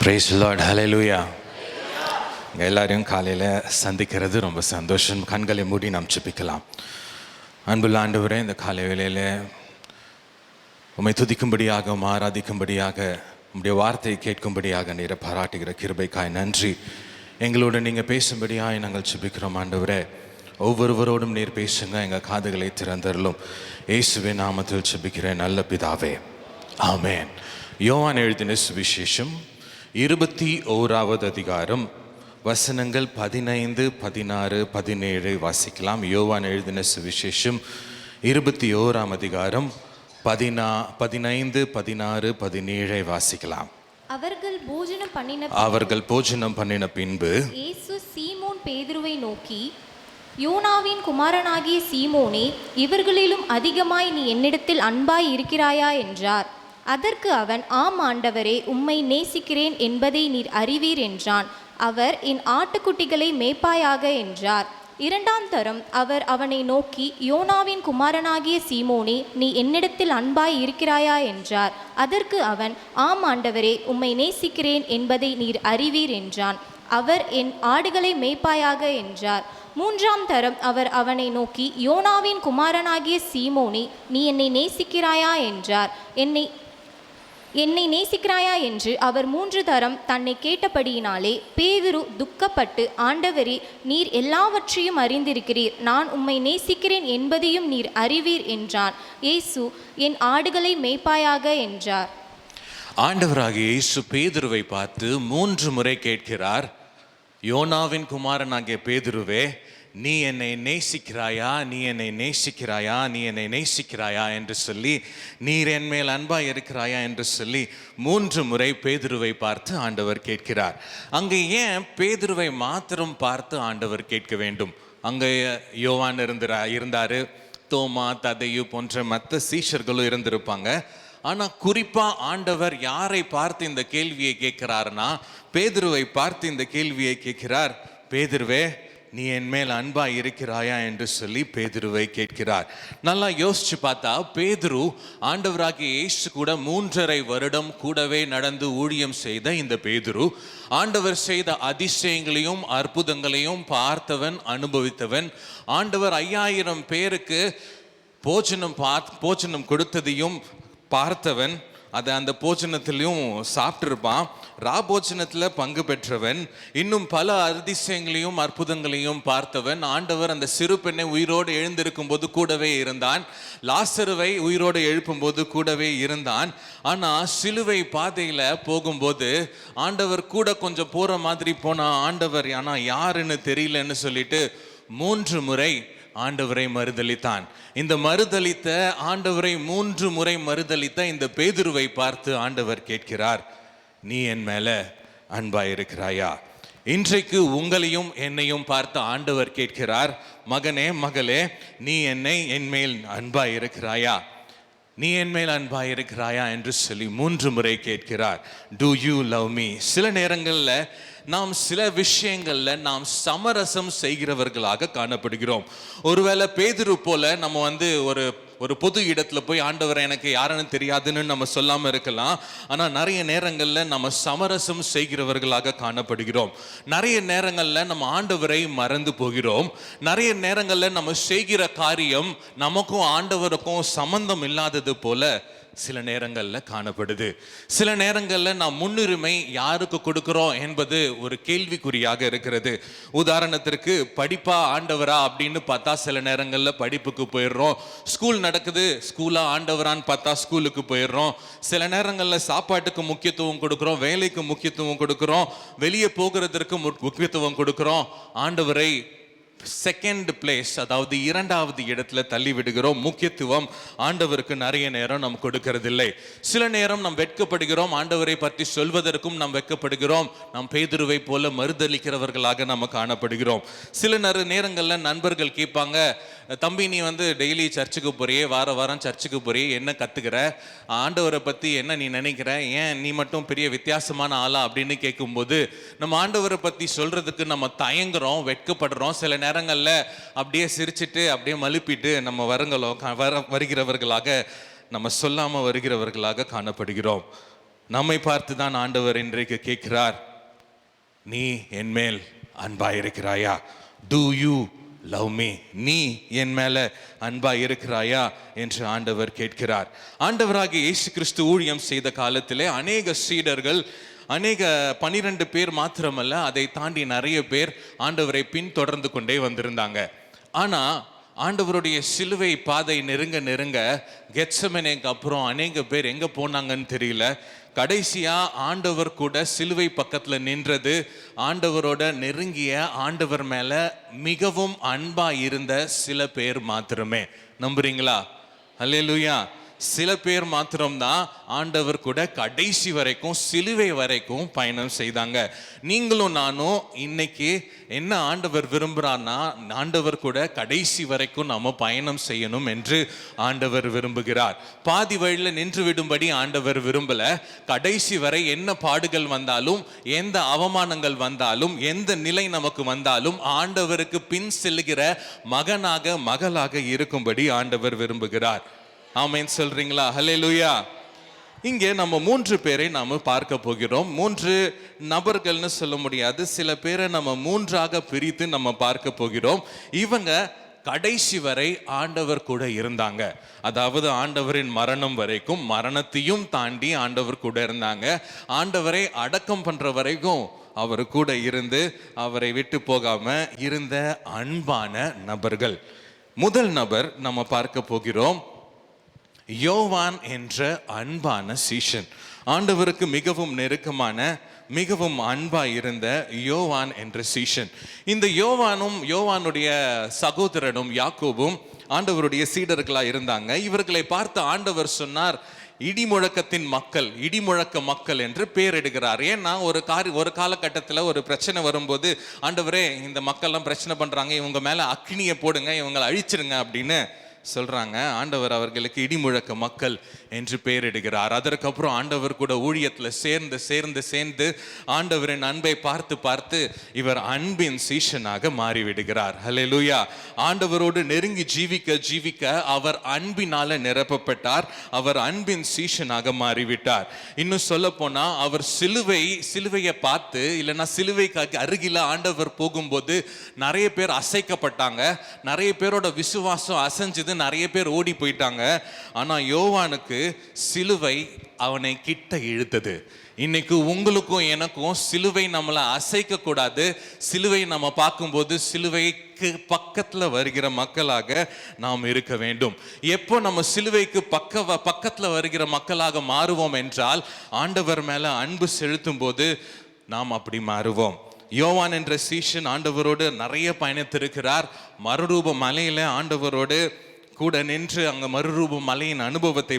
Price Lord, ஹல்லேலூயா. எல்லாரையும் காலையில் சந்திக்கிறது ரொம்ப சந்தோஷம். கண்களை மூடி நாம் ஜெபிக்கலாம். அன்புள்ள ஆண்டவரே, இந்த காலை வேளையில் உம்மை துதிக்கும்படியாக, ஆராதிக்கும்படியாக, உம்முடைய வார்த்தையை கேட்கும்படியாக நீரை பாராட்டுகிற கிருபைக்காய் நன்றி. எங்களோட நீங்கள் பேசும்படியாக நாங்கள் ஜெபிக்கிறோம். ஆண்டவரே, ஒவ்வொருவரோடும் நீர் பேசுங்க, எங்கள் காதுகளை திறந்தருளும். இயேசுவின் நாமத்தில் ஜெபிக்கிறேன் நல்ல பிதாவே, ஆமென். யோவான் எழுதின சுவிசேஷம் 21வது அதிகாரம் வசனங்கள் 15, 16, 17 வாசிக்கலாம். யோவான் எழுதின சுவிசேஷம் 21ஆம் அதிகாரம் 15, 16, 17 வாசிக்கலாம். அவர்கள் போஜனம் பண்ணின பின்பு இயேசு சீமோன் பேதுருவை நோக்கி, யோனாவின் குமாரனாகிய சீமோனே, இவர்களிலும் அதிகமாய் நீ என்னிடத்தில் அன்பாய் இருக்கிறாயா என்றார். அதற்கு அவன், ஆம் ஆண்டவரே, உம்மை நேசிக்கிறேன் என்பதை நீர் அறிவீர் என்றான். அவர், என் ஆட்டுக்குட்டிகளை மேய்ப்பாயாக என்றார். இரண்டாம் தரம் அவர் அவனை நோக்கி, யோனாவின் குமாரனாகிய சீமோனே, நீ என்னிடத்தில் அன்பாய் இருக்கிறாயா என்றார். அதற்கு அவன், ஆம் ஆண்டவரே, உம்மை நேசிக்கிறேன் என்பதை நீர் அறிவீர் என்றான். அவர், என் ஆடுகளை மேய்ப்பாயாக என்றார். மூன்றாம் தரம் அவர் அவனை நோக்கி, யோனாவின் குமாரனாகிய சீமோனே, நீ என்னை நேசிக்கிறாயா என்றார். என்னை நேசிக்கிறாயா என்று அவர் 3 தரம் தன்னை கேட்டபடியினாலே பேதுரு துக்கப்பட்டு, ஆண்டவரே, நீர் எல்லாவற்றையும் அறிந்திருக்கிறீர், நான் உம்மை நேசிக்கிறேன் என்பதையும் நீர் அறிவீர் என்றான். இயேசு, என் ஆடுகளை மேய்ப்பாயாக என்றார். ஆண்டவராகிய இயேசு பேதுருவை பார்த்து 3 முறை கேட்கிறார், யோனாவின் குமாரனாகிய பேதுருவே, நீ என்னை நேசிக்கிறாயா, நீ என்னை நேசிக்கிறாயா, நீ என்னை நேசிக்கிறாயா என்று சொல்லி, நீர் என் மேல் அன்பாய் இருக்கிறாயா என்று சொல்லி 3 முறை பேதுருவை பார்த்து ஆண்டவர் கேட்கிறார். அங்கே ஏன் பேதுருவை மாத்திரம் பார்த்து ஆண்டவர் கேட்க வேண்டும்? அங்கே யோவான் இருந்தார், தோமா, ததையு போன்ற மற்ற சீஷர்களும் இருந்திருப்பாங்க. ஆனால் குறிப்பாக ஆண்டவர் யாரை பார்த்து இந்த கேள்வியை கேட்கிறாருன்னா, பேதுருவை பார்த்து இந்த கேள்வியை கேட்கிறார். பேதுருவே, நீ என் மேல் அன்பா இருக்கிறாயா என்று சொல்லி பேதுருவை கேட்கிறார். நல்லா யோசிச்சு பார்த்தா, பேதுரு ஆண்டவராகிய இயேசு கூட 3.5 வருடம் கூடவே நடந்து ஊழியம் செய்த இந்த பேதுரு, ஆண்டவர் செய்த அதிசயங்களையும் அற்புதங்களையும் பார்த்தவன், அனுபவித்தவன். ஆண்டவர் 5000 பேருக்கு போஜனம் கொடுத்ததையும் பார்த்தவன். அதை அந்த போஜனத்திலையும் சாப்பிட்டிருப்பான். போஜனத்தில் பங்கு பெற்றவன். இன்னும் பல அதிசயங்களையும் அற்புதங்களையும் பார்த்தவன். ஆண்டவர் அந்த சிறு பெண்ணை உயிரோடு எழுந்திருக்கும் போது கூடவே இருந்தான். லாசருவை உயிரோடு எழுப்பும்போது கூடவே இருந்தான். ஆனால் சிலுவை பாதையில் போகும்போது ஆண்டவர் கூட கொஞ்சம் போகிற மாதிரி போனான். ஆண்டவர் ஆனால் யாருன்னு தெரியலன்னு சொல்லிட்டு 3 முறை ஆண்டவரை மறுதலித்தான். இந்த மறுதலித்த ஆண்டவரை 3 முறை மறுதலித்த இந்த பேதுருவை பார்த்து ஆண்டவர் கேட்கிறார், நீ என் மேல அன்பாய் இருக்கிறாயா? இன்றைக்கு உங்களையும் என்னையும் பார்த்து ஆண்டவர் கேட்கிறார், மகனே, மகளே, நீ என் மேல் அன்பாய் இருக்கிறாயா? நீ என் மேல் அன்பாய் இருக்கிறாயா என்று சொல்லி 3 முறை கேட்கிறார். To you love me? சில நேரங்களில் நாம் சில விஷயங்களில் நாம் சமரசம் செய்கிறவர்களாக காணப்படுகிறோம். ஒருவேளை பேதுரு போல நம்ம ஒரு பொது இடத்துல போய், ஆண்டவர் எனக்கு யாருன்னு தெரியாதுன்னு நம்ம சொல்லாமல் இருக்கலாம். ஆனால் நிறைய நேரங்களில் நம்ம சமரசம் செய்கிறவர்களாக காணப்படுகிறோம். நிறைய நேரங்களில் நம்ம ஆண்டவரை மறந்து போகிறோம். நிறைய நேரங்களில் நம்ம செய்கிற காரியம் நமக்கும் ஆண்டவருக்கும் சம்பந்தம் இல்லாதது போல சில நேரங்களில் காணப்படுது. சில நேரங்களில் நாம் முன்னுரிமை யாருக்கு கொடுக்கிறோம் என்பது ஒரு கேள்விக்குறியாக இருக்கிறது. உதாரணத்திற்கு, படிப்பா ஆண்டவரா அப்படின்னு பார்த்தா சில நேரங்களில் படிப்புக்கு போயிடுறோம். ஸ்கூல் நடக்குது, ஸ்கூலா ஆண்டவரான்னு பார்த்தா ஸ்கூலுக்கு போயிடுறோம். சில நேரங்களில் சாப்பாட்டுக்கு முக்கியத்துவம் கொடுக்குறோம், வேலைக்கு முக்கியத்துவம் கொடுக்குறோம், வெளியே போகிறதற்கு முக்கியத்துவம் கொடுக்குறோம். ஆண்டவரை செகண்ட் பிளேஸ், அதாவது 2வது இடத்துல தள்ளி விடுகிறோம். முக்கியத்துவம் ஆண்டவருக்கு நிறைய நேரம் நாம் கொடுக்கறதில்லை. சில நேரம் நாம் வெட்கப்படுகிறோம், ஆண்டவரை பற்றி சொல்வதற்கும் நாம் வெட்கப்படுகிறோம். நாம் பேதுருவை போல மறுதலிக்கிறவர்களாக நம்ம காணப்படுகிறோம். சில நேரங்களில் நண்பர்கள் கேட்பாங்க, தம்பி, நீ டெய்லி சர்ச்சுக்கு போறியே, வாரம் சர்ச்சுக்கு போறியே, என்ன கத்துக்கிற? ஆண்டவரை பற்றி என்ன நீ நினைக்கிற? ஏன் நீ மட்டும் பெரிய வித்தியாசமான ஆளா அப்படின்னு கேட்கும்போது நம்ம ஆண்டவரை பற்றி சொல்றதுக்கு நம்ம தயங்குறோம், வெட்கப்படுறோம். சில நேரங்களில் அப்படியே சிரிச்சிட்டு அப்படியே மழுப்பிட்டு நம்ம வருகிறவர்களாக நம்ம சொல்லாமல் வருகிறவர்களாக காணப்படுகிறோம். நம்மை பார்த்து தான் ஆண்டவர் இன்றைக்கு கேட்கிறார், நீ என் மேல் அன்பாயிருக்கிறாயா? Do you love me? நீ என் மேல அன்பாய் இருக்கிறாயா என்று ஆண்டவர் கேட்கிறார். ஆண்டவராகிய இயேசு கிறிஸ்து ஊழியம் செய்த காலத்திலே அநேக சீடர்கள், அநேக 12 பேர் மாத்திரமல்ல, அதை தாண்டி நிறைய பேர் ஆண்டவரை பின்தொடர்ந்து கொண்டே வந்திருந்தாங்க. ஆனா ஆண்டவருடைய சிலுவை பாதை நெருங்க நெருங்க கெத்செமனேக்கு அப்புறம் அநேக பேர் எங்க போனாங்கன்னு தெரியல. கடைசியா ஆண்டவர் கூட சிலுவை பக்கத்துல நின்றது, ஆண்டவரோட நெருங்கிய, ஆண்டவர் மேல மிகவும் அன்பா இருந்த சில பேர் மாத்திரமே. நம்புறீங்களா? அல்லேலூயா. சில பேர் மாத்திரம்தான் ஆண்டவர் கூட கடைசி வரைக்கும், சிலுவை வரைக்கும் பயணம் செய்தாங்க. நீங்களும் நானும் இன்னைக்கு என்ன ஆண்டவர் விரும்புகிறார்னா, ஆண்டவர் கூட கடைசி வரைக்கும் நம்ம பயணம் செய்யணும் என்று ஆண்டவர் விரும்புகிறார். பாதி வழியில் நின்று விடும்படி ஆண்டவர் விரும்பல. கடைசி வரை என்ன பாடுகள் வந்தாலும், எந்த அவமானங்கள் வந்தாலும், எந்த நிலை நமக்கு வந்தாலும் ஆண்டவருக்கு பின் செல்லுகிற மகனாக, மகளாக இருக்கும்படி ஆண்டவர் விரும்புகிறார். ஆமென் சொல்றீங்களா? ஹல்லேலூயா. இங்கே நம்ம 3 பேரை நாம பார்க்க போகிறோம். 3 நபர்கள்னு சொல்ல முடியாது, சில பேரை நம்ம 3ஆக பிரித்து நம்ம பார்க்க போகிறோம். இவங்க கடைசி வரை ஆண்டவர் கூட இருந்தாங்க. அதாவது ஆண்டவரின் மரணம் வரைக்கும், மரணத்தையும் தாண்டி ஆண்டவர் கூட இருந்தாங்க. ஆண்டவரை அடக்கம் பண்ற வரைக்கும் அவர் கூட இருந்து, அவரை விட்டு போகாம இருந்த அன்பான நபர்கள். முதல் நபர் நம்ம பார்க்க போகிறோம், யோவான் என்ற அன்பான சீஷன். ஆண்டவருக்கு மிகவும் நெருக்கமான, மிகவும் அன்பா இருந்த யோவான் என்ற சீஷன். இந்த யோவானுடைய சகோதரனும் யாக்கோபும் ஆண்டவருடைய சீடர்களா இருந்தாங்க. இவர்களை பார்த்து ஆண்டவர் சொன்னார், இடிமுழக்கத்தின் மக்கள், இடிமுழக்க மக்கள் என்று பேரிடுகிறார். ஏன்னா ஒரு காலகட்டத்தில் ஒரு பிரச்சனை வரும்போது, ஆண்டவரே இந்த மக்கள்லாம் பிரச்சனை பண்றாங்க, இவங்க மேல அக்னியை போடுங்க, இவங்களை அழிச்சிருங்க அப்படின்னு சொல்றாங்க. ஆண்டவர் அவர்களுக்கு இடிமுழக்க மக்கள் என்று பெயரிடுகிறார். அதற்கப்புறம் ஆண்டவர் கூட ஊழியத்தில் சேர்ந்து ஆண்டவரின் அன்பை பார்த்து இவர் அன்பின் சீஷனாக மாறிவிடுகிறார். ஹல்லேலூயா. ஆண்டவரோடு நெருங்கி ஜீவிக்க அவர் அன்பினால நிரப்பப்பட்டார். அவர் அன்பின் சீஷனாக மாறிவிட்டார். இன்னும் சொல்ல போனா, அவர் சிலுவையை பார்த்து, இல்லைன்னா சிலுவைக்கு அருகில ஆண்டவர் போகும்போது நிறைய பேர் அசைக்கப்பட்டாங்க. நிறைய பேரோட விசுவாசம் அசைஞ்சது, நிறைய பேர் ஓடி போயிட்டாங்க. ஆனா யோவானுக்கு சிலுவை அவனை கிட்ட இழுத்தது. இன்னைக்கு உங்களுக்கும் எனக்கும் சிலுவை நம்மளை அசைக்க கூடாது. சிலுவை நம்ம பார்க்கும்போது சிலுவைக்கு பக்கத்துல வருகிற மக்களாக நாம் இருக்க வேண்டும். எப்போ நம்ம சிலுவைக்கு பக்கத்துல வருகிற மக்களாக மாறுவோம் என்றால், ஆண்டவர் மேல அன்பு செலுத்தும் போது நாம் அப்படி மாறுவோம். யோவான் என்ற சீஷன் ஆண்டவரோடு நிறைய பயணித்திருக்கிறார். மறுரூப மலையில ஆண்டவரோடு கூட நின்று அங்க மறுரூப மலையின் அனுபவத்தை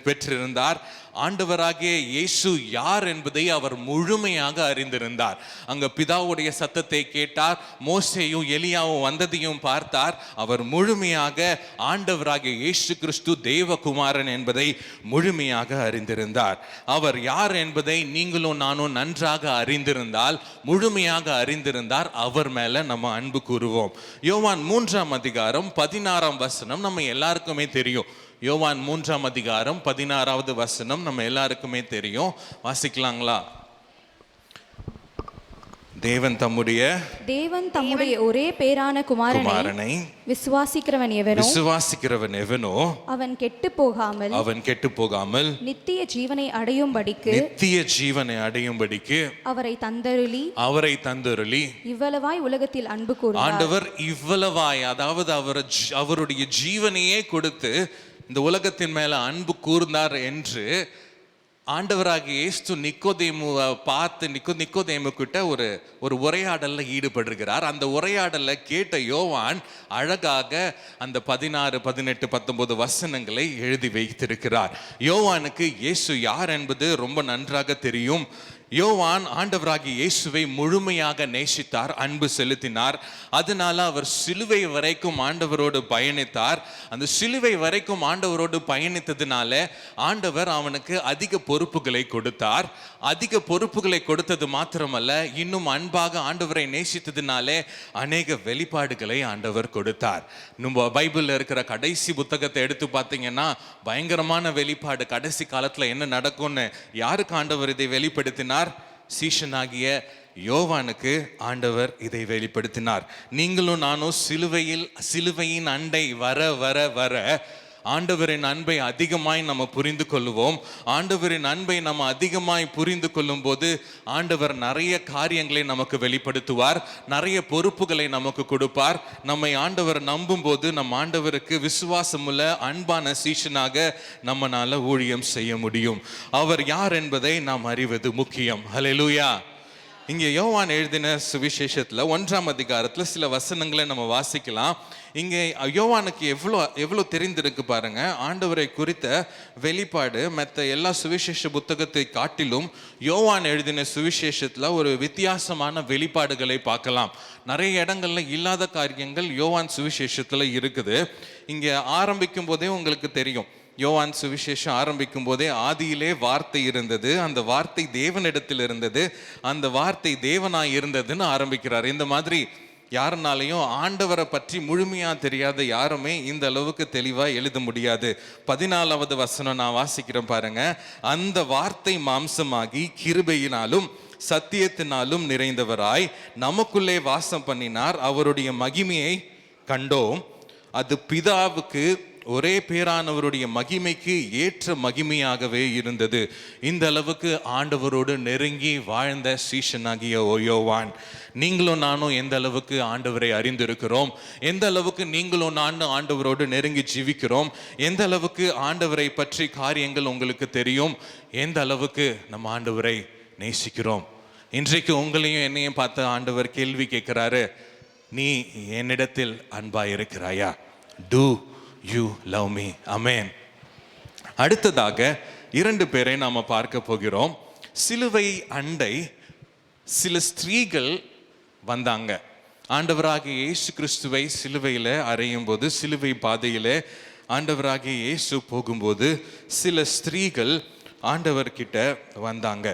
பெற்றிருந்தார். ஆண்டவராகிய இயேசு யார் என்பதை அவர் முழுமையாக அறிந்திருந்தார். அங்க பிதாவுடைய சத்தத்தை கேட்டார். மோசேயும் எலியாவும் வந்ததையும் பார்த்தார். அவர் முழுமையாக ஆண்டவராகிய இயேசு கிறிஸ்து தேவகுமாரன் என்பதை முழுமையாக அறிந்திருந்தார். அவர் யார் என்பதை நீங்களும் நானும் நன்றாக அறிந்திருந்தால், முழுமையாக அறிந்திருந்தார், அவர் மேல நம்ம அன்பு கூறுவோம். யோவான் 3ஆம் அதிகாரம் 16ஆம் வசனம் நம்ம எல்லாருக்குமே தெரியும். யோவான் 3ஆம் அதிகாரம் 16வது வசனம் நம்ம எல்லாருக்குமே தெரியும். வாசிக்கலாங்களா? தேவன் தம்முடைய ஒரே பேரான குமாரனை விசுவாசிக்கிறவன் எவனோ அவன் கெட்டு போகாமல் நித்திய ஜீவனை அடையும்படிக்கு அவரை தந்தருளி இவ்வளவாய் உலகத்தில் அன்பு கூர்ந்தார். ஆண்டவர் இவ்வளவாய், அதாவது அவருடைய ஜீவனையே கொடுத்து இந்த உலகத்தின் மேல அன்பு கூர்ந்தார் என்று ஆண்டவராகிய இயேசு நிக்கோதேமுவை பார்த்து நிக்கோதேமு கிட்ட ஒரு உரையாடல்ல ஈடுபடுகிறார். அந்த உரையாடல்ல கேட்ட யோவான் அழகாக அந்த 16, 18, 19 வசனங்களை எழுதி வைத்திருக்கிறார். யோவானுக்கு இயேசு யார் என்பது ரொம்ப நன்றாக தெரியும். யோவான் ஆண்டவராகிய இயேசுவை முழுமையாக நேசித்தார், அன்பு செலுத்தினார். அதனால அவர் சிலுவை வரைக்கும் ஆண்டவரோடு பயணித்தார். அந்த சிலுவை வரைக்கும் ஆண்டவரோடு பயணித்ததுனால ஆண்டவர் அவனுக்கு அதிக பொறுப்புகளை கொடுத்தார். அதிக பொறுப்புகளை கொடுத்தது மாத்திரமல்ல, இன்னும் அன்பாக ஆண்டவரை நேசித்ததுனாலே அநேக வெளிப்பாடுகளை ஆண்டவர் கொடுத்தார். நம்ம பைபிள்ல இருக்கிற கடைசி புத்தகத்தை எடுத்து பார்த்தீங்கன்னா பயங்கரமான வெளிப்பாடு. கடைசி காலத்துல என்ன நடக்கும்னு யாருக்கு ஆண்டவர் இதை வெளிப்படுத்தினார்? சீஷனாகிய யோவானுக்கு ஆண்டவர் இதை வெளிப்படுத்தினார். நீங்களும் நானும் சிலுவையின் அண்டை வர வர வர ஆண்டவரின் அன்பை அதிகமாய் நம்ம புரிந்து கொள்வோம். ஆண்டவரின் அன்பை நம்ம அதிகமாய் புரிந்து கொள்ளும் போது ஆண்டவர் நிறைய காரியங்களை நமக்கு வெளிப்படுத்துவார், நிறைய பொறுப்புகளை நமக்கு கொடுப்பார். நம்மை ஆண்டவர் நம்பும் போது நம் ஆண்டவருக்கு விசுவாசமுள்ள அன்பான சீஷனாக நம்மளால ஊழியம் செய்ய முடியும். அவர் யார் என்பதை நாம் அறிவது முக்கியம். ஹல்லேலூயா. இங்கே யோவான் எழுதின சுவிசேஷத்துல 1ஆம் அதிகாரத்துல சில வசனங்களை நம்ம வாசிக்கலாம். இங்கே யோவானுக்கு எவ்வளோ தெரிந்திருக்கு பாருங்க. ஆண்டவரை குறித்த வெளிப்பாடு மற்ற எல்லா சுவிசேஷ புத்தகத்தை காட்டிலும் யோவான் எழுதின சுவிசேஷத்துல ஒரு வித்தியாசமான வெளிப்பாடுகளை பார்க்கலாம். நிறைய இடங்கள்ல இல்லாத காரியங்கள் யோவான் சுவிசேஷத்துல இருக்குது. இங்கே ஆரம்பிக்கும் போதே உங்களுக்கு தெரியும், யோவான் சுவிசேஷம் ஆரம்பிக்கும் போதே ஆதியிலே வார்த்தை இருந்தது, அந்த வார்த்தை தேவனிடத்தில் இருந்தது, அந்த வார்த்தை தேவனாய் இருந்ததுன்னு ஆரம்பிக்கிறார். இந்த மாதிரி யாருனாலையும் ஆண்டவரை பற்றி முழுமையா தெரியாத யாருமே இந்த அளவுக்கு தெளிவா எழுத முடியாது. 14வது வசனம் நான் வாசிக்கிறேன் பாருங்க. அந்த வார்த்தை மாம்சமாகி கிருபையினாலும் சத்தியத்தினாலும் நிறைந்தவராய் நமக்குள்ளே வாசம் பண்ணினார். அவருடைய மகிமையை கண்டோம். அது பிதாவுக்கு ஒரே பேரானவருடைய மகிமைக்கு ஏற்ற மகிமையாகவே இருந்தது. இந்த அளவுக்கு ஆண்டவரோடு நெருங்கி வாழ்ந்த சீஷனாகிய யோவான். நீங்களும் நானும் எந்த அளவுக்கு ஆண்டவரை அறிந்திருக்கிறோம், எந்த அளவுக்கு நீங்களும் நானும் ஆண்டவரோடு நெருங்கி ஜீவிக்கிறோம், எந்த அளவுக்கு ஆண்டவரை பற்றி காரியங்கள் உங்களுக்கு தெரியும், எந்த அளவுக்கு நம்ம ஆண்டவரை நேசிக்கிறோம். இன்றைக்கு உங்களையும் என்னையும் பார்த்து ஆண்டவர் கேள்வி கேட்கிறாரு, நீ என்னிடத்தில் அன்பாய் இருக்கிறாயா? Do you love me? ஆமென். அடுத்ததாக 2 பேரை நாம பார்க்க போகிறோம். சிலுவை அண்டை சில ஸ்திரீகள் வந்தாங்க. ஆண்டவராகிய இயேசு கிறிஸ்துவை சிலுவையில் அறையும் போது, சிலுவை பாதையில் ஆண்டவராகிய இயேசு போகும்போது சில ஸ்திரீகள் ஆண்டவர்கிட்ட வந்தாங்க.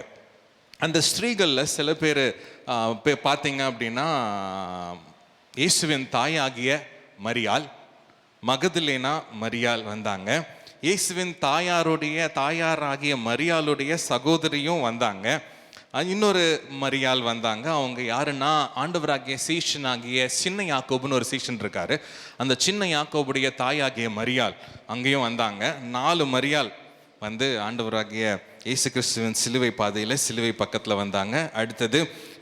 அந்த ஸ்திரீகளில் சில பேர் பார்த்தீங்க அப்படின்னா இயேசுவின் தாயாகிய மரியாள், மகதலேனா மரியாள் வந்தாங்க. இயேசுவின் தாயாராகிய மரியாளுடைய சகோதரியும் வந்தாங்க. இன்னொரு மரியாள் வந்தாங்க. அவங்க யாருன்னா ஆண்டவராகிய சீஷனாகிய சின்ன யாக்கோபுன்னு ஒரு சீஷன் இருக்காரு. அந்த சின்ன யாக்கோபுடைய தாயாகிய மரியாள் அங்கேயும் வந்தாங்க. 4 மரியாள் வந்து ஆண்டவராகிய இயேசு கிறிஸ்துவின் சிலுவை பாதையில் சிலுவை பக்கத்தில் வந்தாங்க. அடுத்தது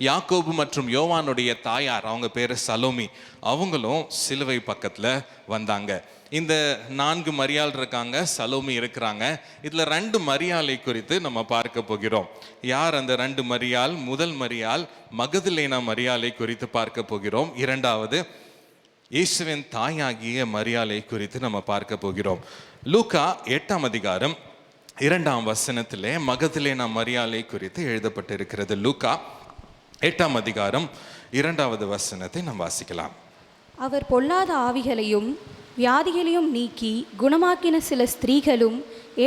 யாக்கோபு மற்றும் யோவானுடைய தாயார், அவங்க பேர் சலோமி, அவங்களும் சிலுவை பக்கத்தில் வந்தாங்க. இந்த 4 மரியாள் இருக்காங்க, சலோமி இருக்கிறாங்க. இதில் 2 மரியாளை குறித்து நம்ம பார்க்க போகிறோம். யார் அந்த 2 மரியாள்? முதல் மரியாள் மகதலேனா மரியாளை குறித்து பார்க்க போகிறோம். இரண்டாவது இயேசுவின் தாயாகிய மரியாளை குறித்து நம்ம பார்க்க போகிறோம். லூக்கா 8ஆம் அதிகாரம் 2ஆம் வசனத்திலே மகதலேனா மரியாளை குறித்து எழுதப்பட்டிருக்கிறது. லூக்கா 8ஆம் அதிகாரம் 2வது வசனத்தை நாம் வாசிக்கலாம். அவர் பொல்லாத ஆவிகளையும் வியாதிகளையும் நீக்கி குணமாக்கின சில ஸ்திரீகளும்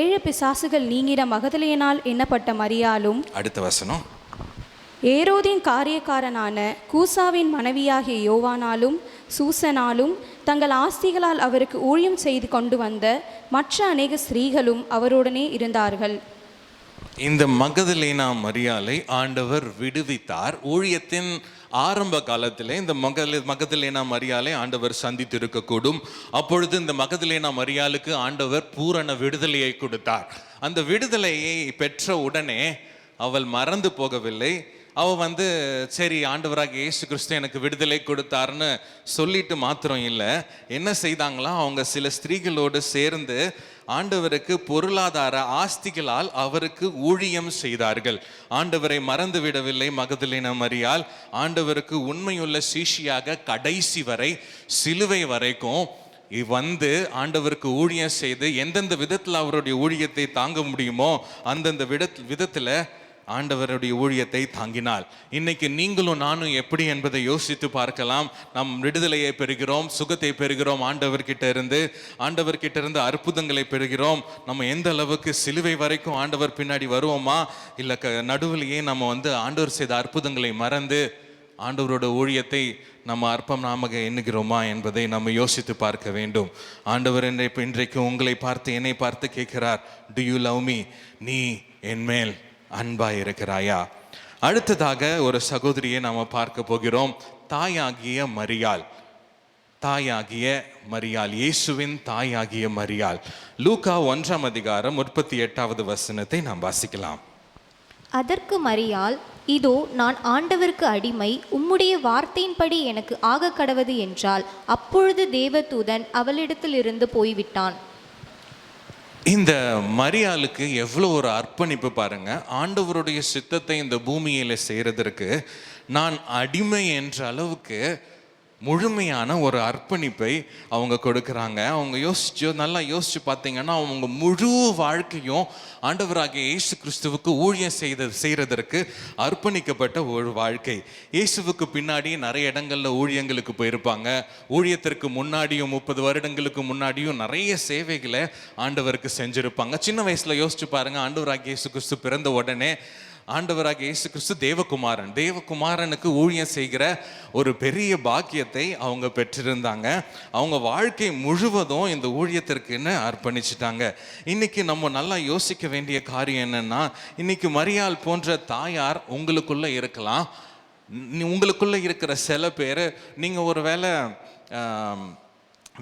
7 பிசாசுகள் நீங்கின மகதலேனால் எண்ணப்பட்ட மரியாளும். அடுத்த வசனம். ஏரோதின் காரியக்காரனான கூசாவின் மனைவியாகிய யோவானாலும் சூசனாலும் தங்கள் ஆஸ்திகளால் அவருக்கு ஊழியம் செய்து கொண்டு வந்த மற்ற அநேக ஸ்திரீகளும் அவருடனே இருந்தார்கள். இந்த மகதலேனா மரியாளை ஆண்டவர் விடுவித்தார். ஊழியத்தின் ஆரம்ப காலத்தில் இந்த மகதலேனா மரியாளை ஆண்டவர் சந்தித்து இருக்கக்கூடும். அப்பொழுது இந்த மகதலேனா மரியாளுக்கு ஆண்டவர் பூரண விடுதலையை கொடுத்தார். அந்த விடுதலையை பெற்ற உடனே அவள் மறந்து போகவில்லை. அவள் சரி, ஆண்டவராக இயேசு கிறிஸ்து எனக்கு விடுதலை கொடுத்தாருன்னு சொல்லிட்டு மாத்திரம் இல்லை, என்ன செய்தாங்களாம், அவங்க சில ஸ்திரீகளோடு சேர்ந்து ஆண்டவருக்கு பொருளாதார ஆஸ்திகளால் அவருக்கு ஊழியம் செய்தார்கள். ஆண்டவரை மறந்து விடவில்லை மகதலேனா மரியாள். ஆண்டவருக்கு உண்மையுள்ள சீஷியாக கடைசி வரை சிலுவை வரைக்கும் ஆண்டவருக்கு ஊழியம் செய்து எந்தெந்த விதத்தில் அவருடைய ஊழியத்தை தாங்க முடியுமோ அந்தந்த விதத்தில் ஆண்டவருடைய ஊழியத்தை தாங்கினாள். இன்னைக்கு நீங்களும் நானும் எப்படி என்பதை யோசித்து பார்க்கலாம். நம் விடுதலையை பெறுகிறோம், சுகத்தை பெறுகிறோம், ஆண்டவர்கிட்ட இருந்து அற்புதங்களை பெறுகிறோம். நம்ம எந்த அளவுக்கு சிலுவை வரைக்கும் ஆண்டவர் பின்னாடி வருவோமா, இல்லை நடுவிலேயே நம்ம ஆண்டவர் செய்த அற்புதங்களை மறந்து ஆண்டவரோட ஊழியத்தை நம்ம அற்பமாக எண்ணுகிறோமா என்பதை நம்ம யோசித்து பார்க்க வேண்டும். ஆண்டவர் இன்றைக்கு உங்களை பார்த்து, என்னை பார்த்து கேட்கிறார், டு யூ லவ் மீ? நீ என்மேல் அன்பாய் இருக்கிறாயா? அடுத்ததாக ஒரு சகோதரியை நாம் பார்க்க போகிறோம். தாயாகிய மரியாள், இயேசுவின் தாயாகிய மரியாள். லூக்கா 1 அதிகாரம் 38வது வசனத்தை நாம் வாசிக்கலாம். அதற்கு மரியாள், இதோ நான் ஆண்டவருக்கு அடிமை, உம்முடைய வார்த்தையின்படி எனக்கு ஆக கடவது என்றாள். அப்பொழுது தேவதூதன் அவளிடத்தில் இருந்து போய்விட்டான். இந்த மரியாளுக்கு எவ்வளோ ஒரு அர்ப்பணிப்பு பாருங்க. ஆண்டவருடைய சித்தத்தை இந்த பூமியில செய்யறதற்கு நான் அடிமை என்ற அளவுக்கு முழுமையான ஒரு அர்ப்பணிப்பை அவங்க கொடுக்குறாங்க. அவங்க நல்லா யோசிச்சு பார்த்தீங்கன்னா, அவங்க முழு வாழ்க்கையும் ஆண்டவராகிய இயேசு கிறிஸ்துவுக்கு ஊழியம் செய்கிறதற்கு அர்ப்பணிக்கப்பட்ட ஒரு வாழ்க்கை. இயேசுவுக்கு பின்னாடி நிறைய இடங்களில் ஊழியங்களுக்கு போயிருப்பாங்க. ஊழியத்திற்கு முன்னாடியும் 30 வருடங்களுக்கு முன்னாடியும் நிறைய சேவைகளை ஆண்டவருக்கு செஞ்சுருப்பாங்க. சின்ன வயசில் யோசிச்சு பாருங்க, ஆண்டவராகிய இயேசு கிறிஸ்து பிறந்த உடனே ஆண்டவராகிய இயேசு கிறிஸ்து தேவகுமாரனுக்கு ஊழியம் செய்கிற ஒரு பெரிய பாக்கியத்தை அவங்க பெற்றிருந்தாங்க. அவங்க வாழ்க்கை முழுவதும் இந்த ஊழியத்திற்குன்னு அர்ப்பணிச்சிட்டாங்க. இன்னைக்கு நம்ம நல்லா யோசிக்க வேண்டிய காரியம் என்னன்னா, இன்னைக்கு மரியாள் போன்ற தாயார் உங்களுக்குள்ள இருக்கலாம். உங்களுக்குள்ள இருக்கிற சில பேர் நீங்கள் ஒரு வேளை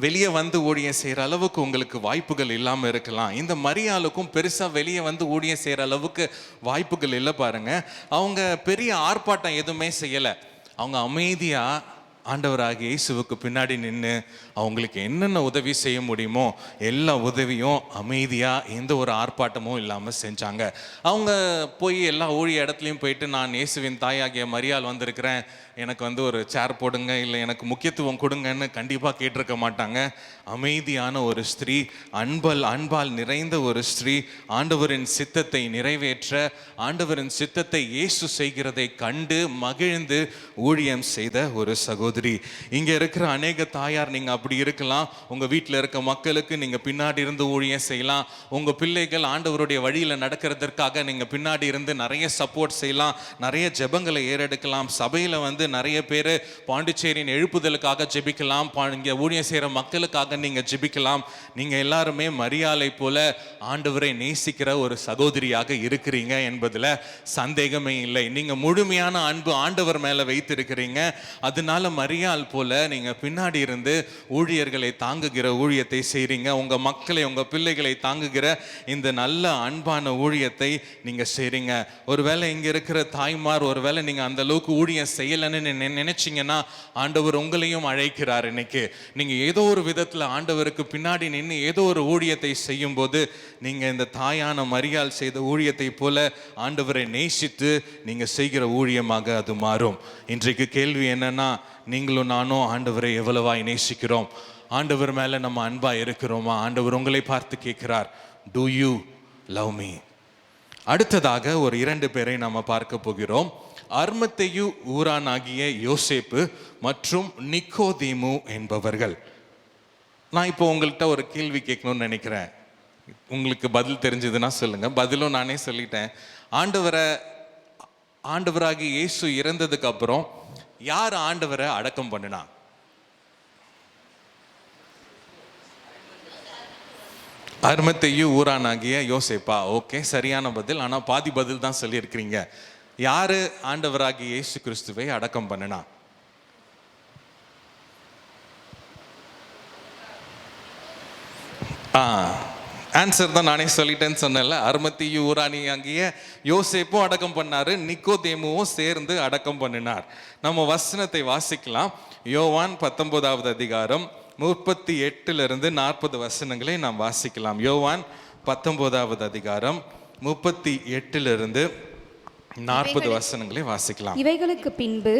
வெளியே ஊழியம் செய்கிற அளவுக்கு உங்களுக்கு வாய்ப்புகள் இல்லாமல் இருக்கலாம். இந்த மரியாளுக்கும் பெருசாக வெளியே ஊழியம் செய்கிற அளவுக்கு வாய்ப்புகள் இல்லை பாருங்க. அவங்க பெரிய ஆர்ப்பாட்டம் எதுவுமே செய்யலை. அவங்க அமைதியாக ஆண்டவராகிய இயேசுவுக்கு பின்னாடி நின்று அவங்களுக்கு என்னென்ன உதவி செய்ய முடியுமோ எல்லா உதவியும் அமைதியாக எந்த ஒரு ஆர்ப்பாட்டமும் இல்லாமல் செஞ்சாங்க. அவங்க போய் எல்லா ஊழிய இடத்துலையும் போயிட்டு, நான் இயேசுவின் தாயாகிய மரியாள் வந்திருக்கிறேன், எனக்கு ஒரு சேர் போடுங்க, இல்லை எனக்கு முக்கியத்துவம் கொடுங்கன்னு கண்டிப்பாக கேட்டிருக்க மாட்டாங்க. அமைதியான ஒரு ஸ்திரீ, அன்பால் நிறைந்த ஒரு ஸ்திரீ, ஆண்டவரின் சித்தத்தை நிறைவேற்ற, ஆண்டவரின் சித்தத்தை இயேசு செய்கிறதை கண்டு மகிழ்ந்து ஊழியம் செய்த ஒரு சகோதரி. இங்கே இருக்கிற அநேக தாயார் நீங்கள் அப்படி இருக்கலாம். உங்கள் வீட்டில் இருக்க மக்களுக்கு நீங்கள் பின்னாடி இருந்து ஊழியம் செய்யலாம். உங்கள் பிள்ளைகள் ஆண்டவருடைய வழியில் நடக்கிறதற்காக நீங்கள் பின்னாடி இருந்து நிறைய சப்போர்ட் செய்யலாம், நிறைய ஜெபங்களை ஏறெடுக்கலாம். சபையில் நிறைய பேர் பாண்டிச்சேரியின் எழுப்புதலுக்காக ஜெபிக்கலாம், இங்கே ஊழியம் செய்கிற மக்களுக்காக நீங்கள் ஜெபிக்கலாம். நீங்கள் எல்லாருமே மரியாளை போல ஆண்டவரை நேசிக்கிற ஒரு சகோதரியாக இருக்கிறீங்க என்பதில் சந்தேகமே இல்லை. நீங்கள் முழுமையான அன்பு ஆண்டவர் மேலே வைத்திருக்கிறீங்க. அதனால மரியாள் போல நீங்கள் பின்னாடி இருந்து ஊழியர்களை தாங்குகிற ஊழியத்தை செய்கிறீங்க. உங்கள் மக்களை, உங்கள் பிள்ளைகளை தாங்குகிற இந்த நல்ல அன்பான ஊழியத்தை நீங்கள் செய்கிறீங்க. ஒருவேளை இங்கே இருக்கிற தாய்மார், ஒருவேளை நீங்கள் அந்த அளவுக்கு ஊழியம் செய்யலைன்னு நினைச்சிங்கன்னா, ஆண்டவர் உங்களையும் அழைக்கிறார். இன்னைக்கு நீங்கள் ஏதோ ஒரு விதத்தில் ஆண்டவருக்கு பின்னாடி நின்று ஏதோ ஒரு ஊழியத்தை செய்யும் போது, நீங்கள் இந்த தாயான மரியாள் செய்த ஊழியத்தை போல ஆண்டவரை நேசித்து நீங்கள் செய்கிற ஊழியமாக அது மாறும். இன்றைக்கு கேள்வி என்னன்னா, நீங்களும் நானும் ஆண்டவரை எவ்வளவாய் நேசிக்கிறோம்? ஆண்டவர் மேலே நம்ம அன்பாக இருக்கிறோமா? ஆண்டவர் உங்களை பார்த்து கேட்கிறார், டு யூ லவ் மீ? அடுத்ததாக ஒரு 2 பேரை நாம் பார்க்க போகிறோம். அர்மத்தேயு ஊரானாகிய யோசேப்பு மற்றும் நிக்கோதேமு என்பவர்கள். நான் இப்போ உங்கள்கிட்ட ஒரு கேள்வி கேட்கணும்னு நினைக்கிறேன். உங்களுக்கு பதில் தெரிஞ்சதுன்னா சொல்லுங்க. பதிலும் நானே சொல்லிட்டேன். ஆண்டவராகிய இயேசு இறந்ததுக்கு அப்புறம் யார் ஆண்டவரை அடக்கம் பண்ணினா? அர்மத்தேயு ஊரானாகிய யோசேப்பா. ஓகே, சரியான பதில். ஆனால் பாதி பதில் தான் சொல்லியிருக்கிறீங்க. யாரு ஆண்டவராகிய இயேசு கிறிஸ்துவை அடக்கம் பண்ணினா? ஆன்சர் தான் நானே சொல்லிட்டேன்னு சொன்னேன்ல. அர்மத்தேயு ஊரானாகிய யோசேப்பும் அடக்கம் பண்ணாரு, நிக்கோதேமுவும் சேர்ந்து அடக்கம் பண்ணினார். நம்ம வசனத்தை வாசிக்கலாம். யோவான் 19வது அதிகாரம் 38 40 வசனங்களை நாம் வாசிக்கலாம். யோவான் 19வது அதிகாரம் 38 40 வசனங்களை வாசிக்கலாம். இவைகளுக்கு பின்பு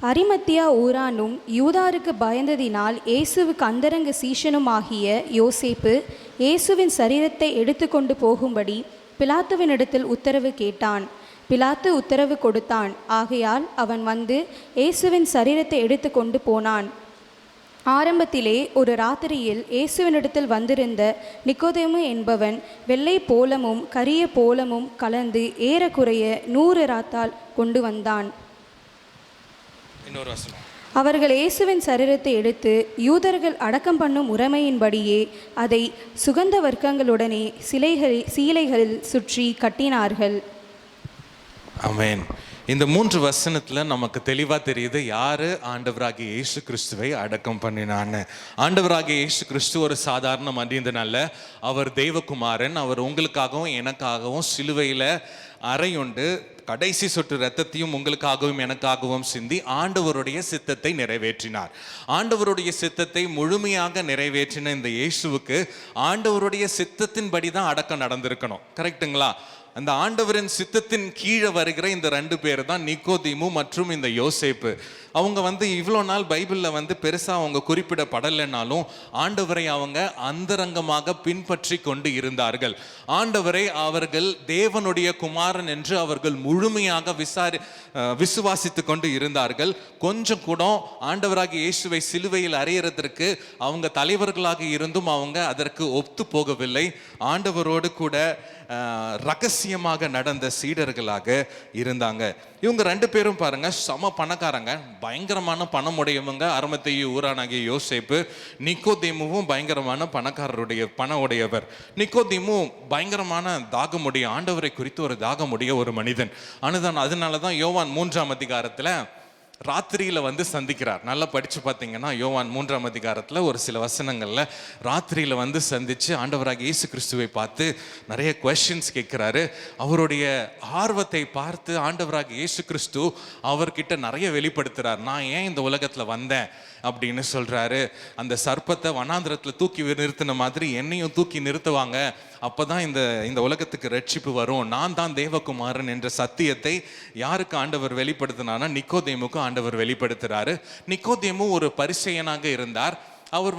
அரிமத்தியா ஊரானும் யூதாருக்கு பயந்ததினால் இயேசுவுக்கு அந்தரங்க சீஷனுமாகிய யோசேப்பு இயேசுவின் சரீரத்தை எடுத்துக்கொண்டு போகும்படி பிலாத்துவினிடத்தில் உத்தரவு கேட்டான். பிலாத்து உத்தரவு கொடுத்தான். ஆகையால் அவன் வந்து இயேசுவின் சரீரத்தை எடுத்து கொண்டு போனான். ஆரம்பத்திலே ஒரு ராத்திரியில் இயேசுவினிடத்தில் வந்திருந்த நிக்கோதேமு என்பவன் வெள்ளை போலமும் கரிய போலமும் கலந்து ஏறக்குறைய 100 ராத்தால் கொண்டு வந்தான். அவர்கள் இயேசுவின் சரீரத்தை எடுத்து யூதர்கள் அடக்கம் பண்ணும் முறைமையின்படியே அதை சுகந்த வர்க்கங்களுடனே சீலைகளில் சுற்றி கட்டினார்கள். ஆமென். இந்த 3 வசனத்துல நமக்கு தெளிவா தெரியுது யாரு ஆண்டவராகிய இயேசு கிறிஸ்துவை அடக்கம் பண்ணினான்னு. ஆண்டவராகிய இயேசு கிறிஸ்து ஒரு சாதாரண மனிதன் அல்ல. அவர் தெய்வகுமாரன். அவர் உங்களுக்காகவும் எனக்காகவும் சிலுவையில அறையுண்டு கடைசி சொட்டு இரத்தத்தையும் உங்களுக்காகவும் எனக்காகவும் சிந்தி ஆண்டவருடைய சித்தத்தை நிறைவேற்றினார். ஆண்டவருடைய சித்தத்தை முழுமையாக நிறைவேற்றின இந்த இயேசுவுக்கு ஆண்டவருடைய சித்தத்தின்படி தான் அடக்கம் நடந்திருக்கணும். கரெக்டுங்களா? அந்த ஆண்டவரின் சித்தத்தின் கீழே வருகிற இந்த 2 பேர் தான் நிக்கோதேமு மற்றும் இந்த யோசேப்பு. அவங்க இவ்வளோ நாள் பைபிளில் பெருசாக அவங்க குறிப்பிடப்படலைன்னாலும் ஆண்டவரை அவங்க அந்தரங்கமாக பின்பற்றி கொண்டு இருந்தார்கள். ஆண்டவரை அவர்கள் தேவனுடைய குமாரன் என்று அவர்கள் முழுமையாக விசுவாசித்து கொண்டு இருந்தார்கள். கொஞ்சம் கூட ஆண்டவராகிய இயேசுவை சிலுவையில் அறையிறதற்கு அவங்க தலைவர்களாக இருந்தும் அவங்க அதற்கு ஒத்து போகவில்லை. ஆண்டவரோடு கூட ரகசியமாக நடந்த சீடர்களாக இருந்தாங்க. இவங்க 2 பேரும் பாருங்க சம பணக்காரங்க, பயங்கரமான பணம் உடையவங்க. அரிமத்தேயு ஊரானாகிய யோசேப்பு. நிக்கோதேமுவும் பயங்கரமான பண உடையவர். நிக்கோதேமு பயங்கரமான தாகமுடைய, ஆண்டவரை குறித்து ஒரு தாகமுடைய ஒரு மனிதன். அதனாலதான் யோவான் 3ஆம் அதிகாரத்துல ராத்திரியில சந்திக்கிறார். நல்லா படிச்சு பார்த்தீங்கன்னா யோவான் 3ஆம் அதிகாரத்துல ஒரு சில வசனங்கள்ல ராத்திரியில சந்திச்சு ஆண்டவராகிய இயேசு கிறிஸ்துவை பார்த்து நிறைய குவெஸ்சன்ஸ் கேட்கிறாரு. அவருடைய ஆர்வத்தை பார்த்து ஆண்டவராகிய இயேசு கிறிஸ்து அவர்கிட்ட நிறைய வெளிப்படுத்துறார். நான் ஏன் இந்த உலகத்துல வந்தேன் அப்படின்னு சொல்றாரு. அந்த சர்ப்பத்தை வனாந்திரத்துல தூக்கி நிறுத்தின மாதிரி என்னையும் தூக்கி நிறுத்துவாங்க, அப்பதான் இந்த உலகத்துக்கு ரட்சிப்பு வரும். நான் தான் தேவகுமாரன் என்ற சத்தியத்தை யாருக்கு ஆண்டவர் வெளிப்படுத்தினானா நிக்கோதேமுக்கு ஆண்டவர் வெளிப்படுத்துறாரு. நிக்கோதேமு ஒரு பரிசேயனாக இருந்தார். அவர்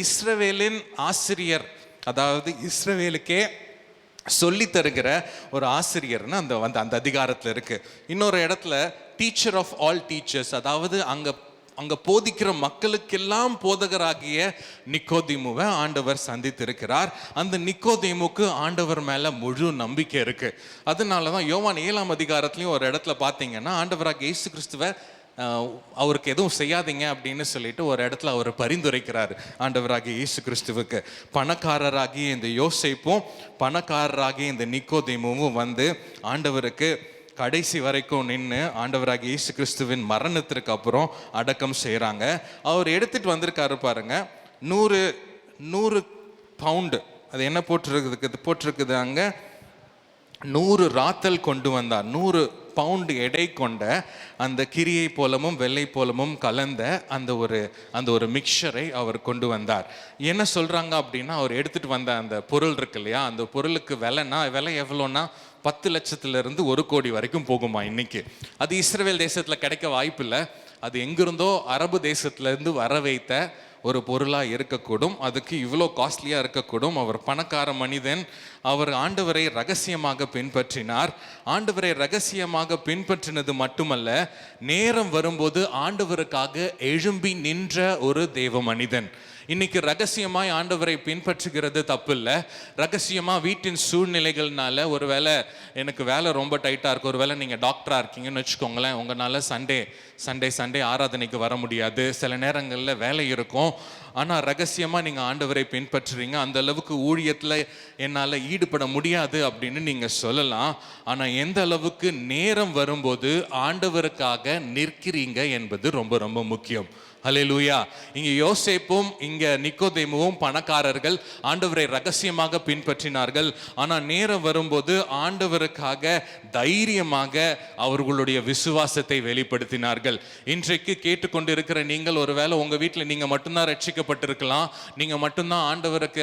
இஸ்ரவேலின் ஆசிரியர், அதாவது இஸ்ரவேலுக்கே சொல்லி தருகிற ஒரு ஆசிரியர்னு அந்த அதிகாரத்துல இருக்கு. இன்னொரு இடத்துல டீச்சர் ஆஃப் ஆல் டீச்சர்ஸ், அதாவது அங்க போதிக்கிற மக்களுக்கெல்லாம் போதகராகிய நிக்கோதேமுவை ஆண்டவர் சந்தித்திருக்கிறார். அந்த நிக்கோதேமுக்கு ஆண்டவர் மேல முழு நம்பிக்கை இருக்கு. அதனாலதான் யோவான் 7ஆம் அதிகாரத்திலையும் ஒரு இடத்துல பார்த்தீங்கன்னா ஆண்டவராகிய இயேசு கிறிஸ்துவை அவருக்கு எதுவும் செய்யாதீங்க அப்படின்னு சொல்லிட்டு ஒரு இடத்துல அவர் பரிந்துரைக்கிறார் ஆண்டவராகிய இயேசு கிறிஸ்துவுக்கு. பணக்காரராகிய இந்த யோசேப்பும் பணக்காரராகிய இந்த நிக்கோதேமுவும் ஆண்டவருக்கு கடைசி வரைக்கும் நின்று ஆண்டவராகிய இயேசு கிறிஸ்துவின் மரணத்திற்கு அப்புறம் அடக்கம் செய்கிறாங்க. அவர் எடுத்துட்டு வந்திருக்காரு பாருங்க 100 பவுண்டு. அது என்ன போட்டிருக்குது அங்கே 100 ராத்தல் கொண்டு வந்தார். 100 பவுண்டு எடை கொண்ட அந்த கிரியை போலமும் வெள்ளை போலமும் கலந்த அந்த ஒரு மிக்சரை அவர் கொண்டு வந்தார். என்ன சொல்றாங்க அப்படின்னா, அவர் எடுத்துட்டு வந்த அந்த பொருள் இருக்கு இல்லையா, அந்த பொருளுக்கு விலை எவ்வளோன்னா 10 லட்சத்திலிருந்து 1 கோடி வரைக்கும் போகுமா இன்னைக்கு. அது இஸ்ரவேல் தேசத்துல கிடைக்க வாய்ப்பு இல்லை. அது எங்கிருந்தோ அரபு தேசத்திலிருந்து வர வைத்த ஒரு பொருளாக இருக்கக்கூடும். அதுக்கு இவ்வளோ காஸ்ட்லியாக இருக்கக்கூடும். அவர் பணக்கார மனிதன். அவர் ஆண்டவரை ரகசியமாக பின்பற்றினார். ஆண்டவரை ரகசியமாக பின்பற்றினது மட்டுமல்ல, நேரம் வரும்போது ஆண்டவருக்காக எழும்பி நின்ற ஒரு தேவ மனிதன். இன்னைக்கு ரகசியமாய் ஆண்டவரை பின்பற்றுகிறது தப்பு இல்லை. ரகசியமாக வீட்டின் சூழ்நிலைகள்னால, ஒருவேளை எனக்கு வேலை ரொம்ப டைட்டாக இருக்கு, ஒருவேளை நீங்கள் டாக்டராக இருக்கீங்கன்னு வச்சுக்கோங்களேன், உங்களால் சண்டே ஆராதனைக்கு வர முடியாது. சில நேரங்களில் வேலை இருக்கும். ஆனால் ரகசியமாக நீங்கள் ஆண்டவரை பின்பற்றுறீங்க. அந்த அளவுக்கு ஊழியத்தில் என்னால் ஈடுபட முடியாது அப்படின்னு நீங்கள் சொல்லலாம். ஆனால் எந்த அளவுக்கு நேரம் வரும்போது ஆண்டவருக்காக நிற்கிறீங்க என்பது ரொம்ப ரொம்ப முக்கியம். ஹல்லேலூயா. இங்க யோசேப்பும் இங்க நிக்கோதேமுவும் பணக்காரர்கள், ஆண்டவரை ரகசியமாக பின்பற்றினார்கள். ஆனா நேரம் வரும்போது ஆண்டவருக்காக தைரியமாக அவர்களுடைய விசுவாசத்தை வெளிப்படுத்தினார்கள். இன்றைக்கு கேட்டுக்கொண்டிருக்கிற நீங்கள், ஒருவேளை உங்க வீட்டில் நீங்க மட்டும்தான் ரட்சிக்கப்பட்டிருக்கலாம், நீங்க மட்டும்தான்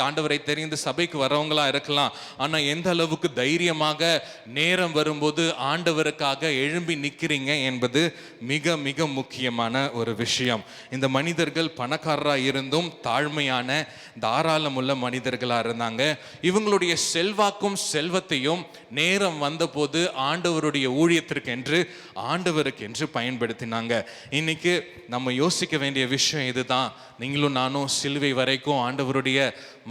ஆண்டவரை தெரிந்து சபைக்கு வரவங்களா இருக்கலாம். ஆனா எந்த அளவுக்கு தைரியமாக நேரம் வரும்போது ஆண்டவருக்காக எழும்பி நிற்கிறீங்க என்பது மிக மிக முக்கியமான ஒரு விஷயம். இந்த மனிதர்கள் பணக்காரராக இருந்தும் தாழ்மையான தாராளமுள்ள மனிதர்களாக இருந்தாங்க. இவங்களுடைய செல்வாக்கும் செல்வத்தையும் நேரம் வந்தபோது ஆண்டவருடைய ஊழியத்திற்கென்று ஆண்டவருக்கென்று பயன்படுத்தினாங்க. இன்னைக்கு நம்ம யோசிக்க வேண்டிய விஷயம் இதுதான். நீங்களும் நானும் சிலுவை வரைக்கும், ஆண்டவருடைய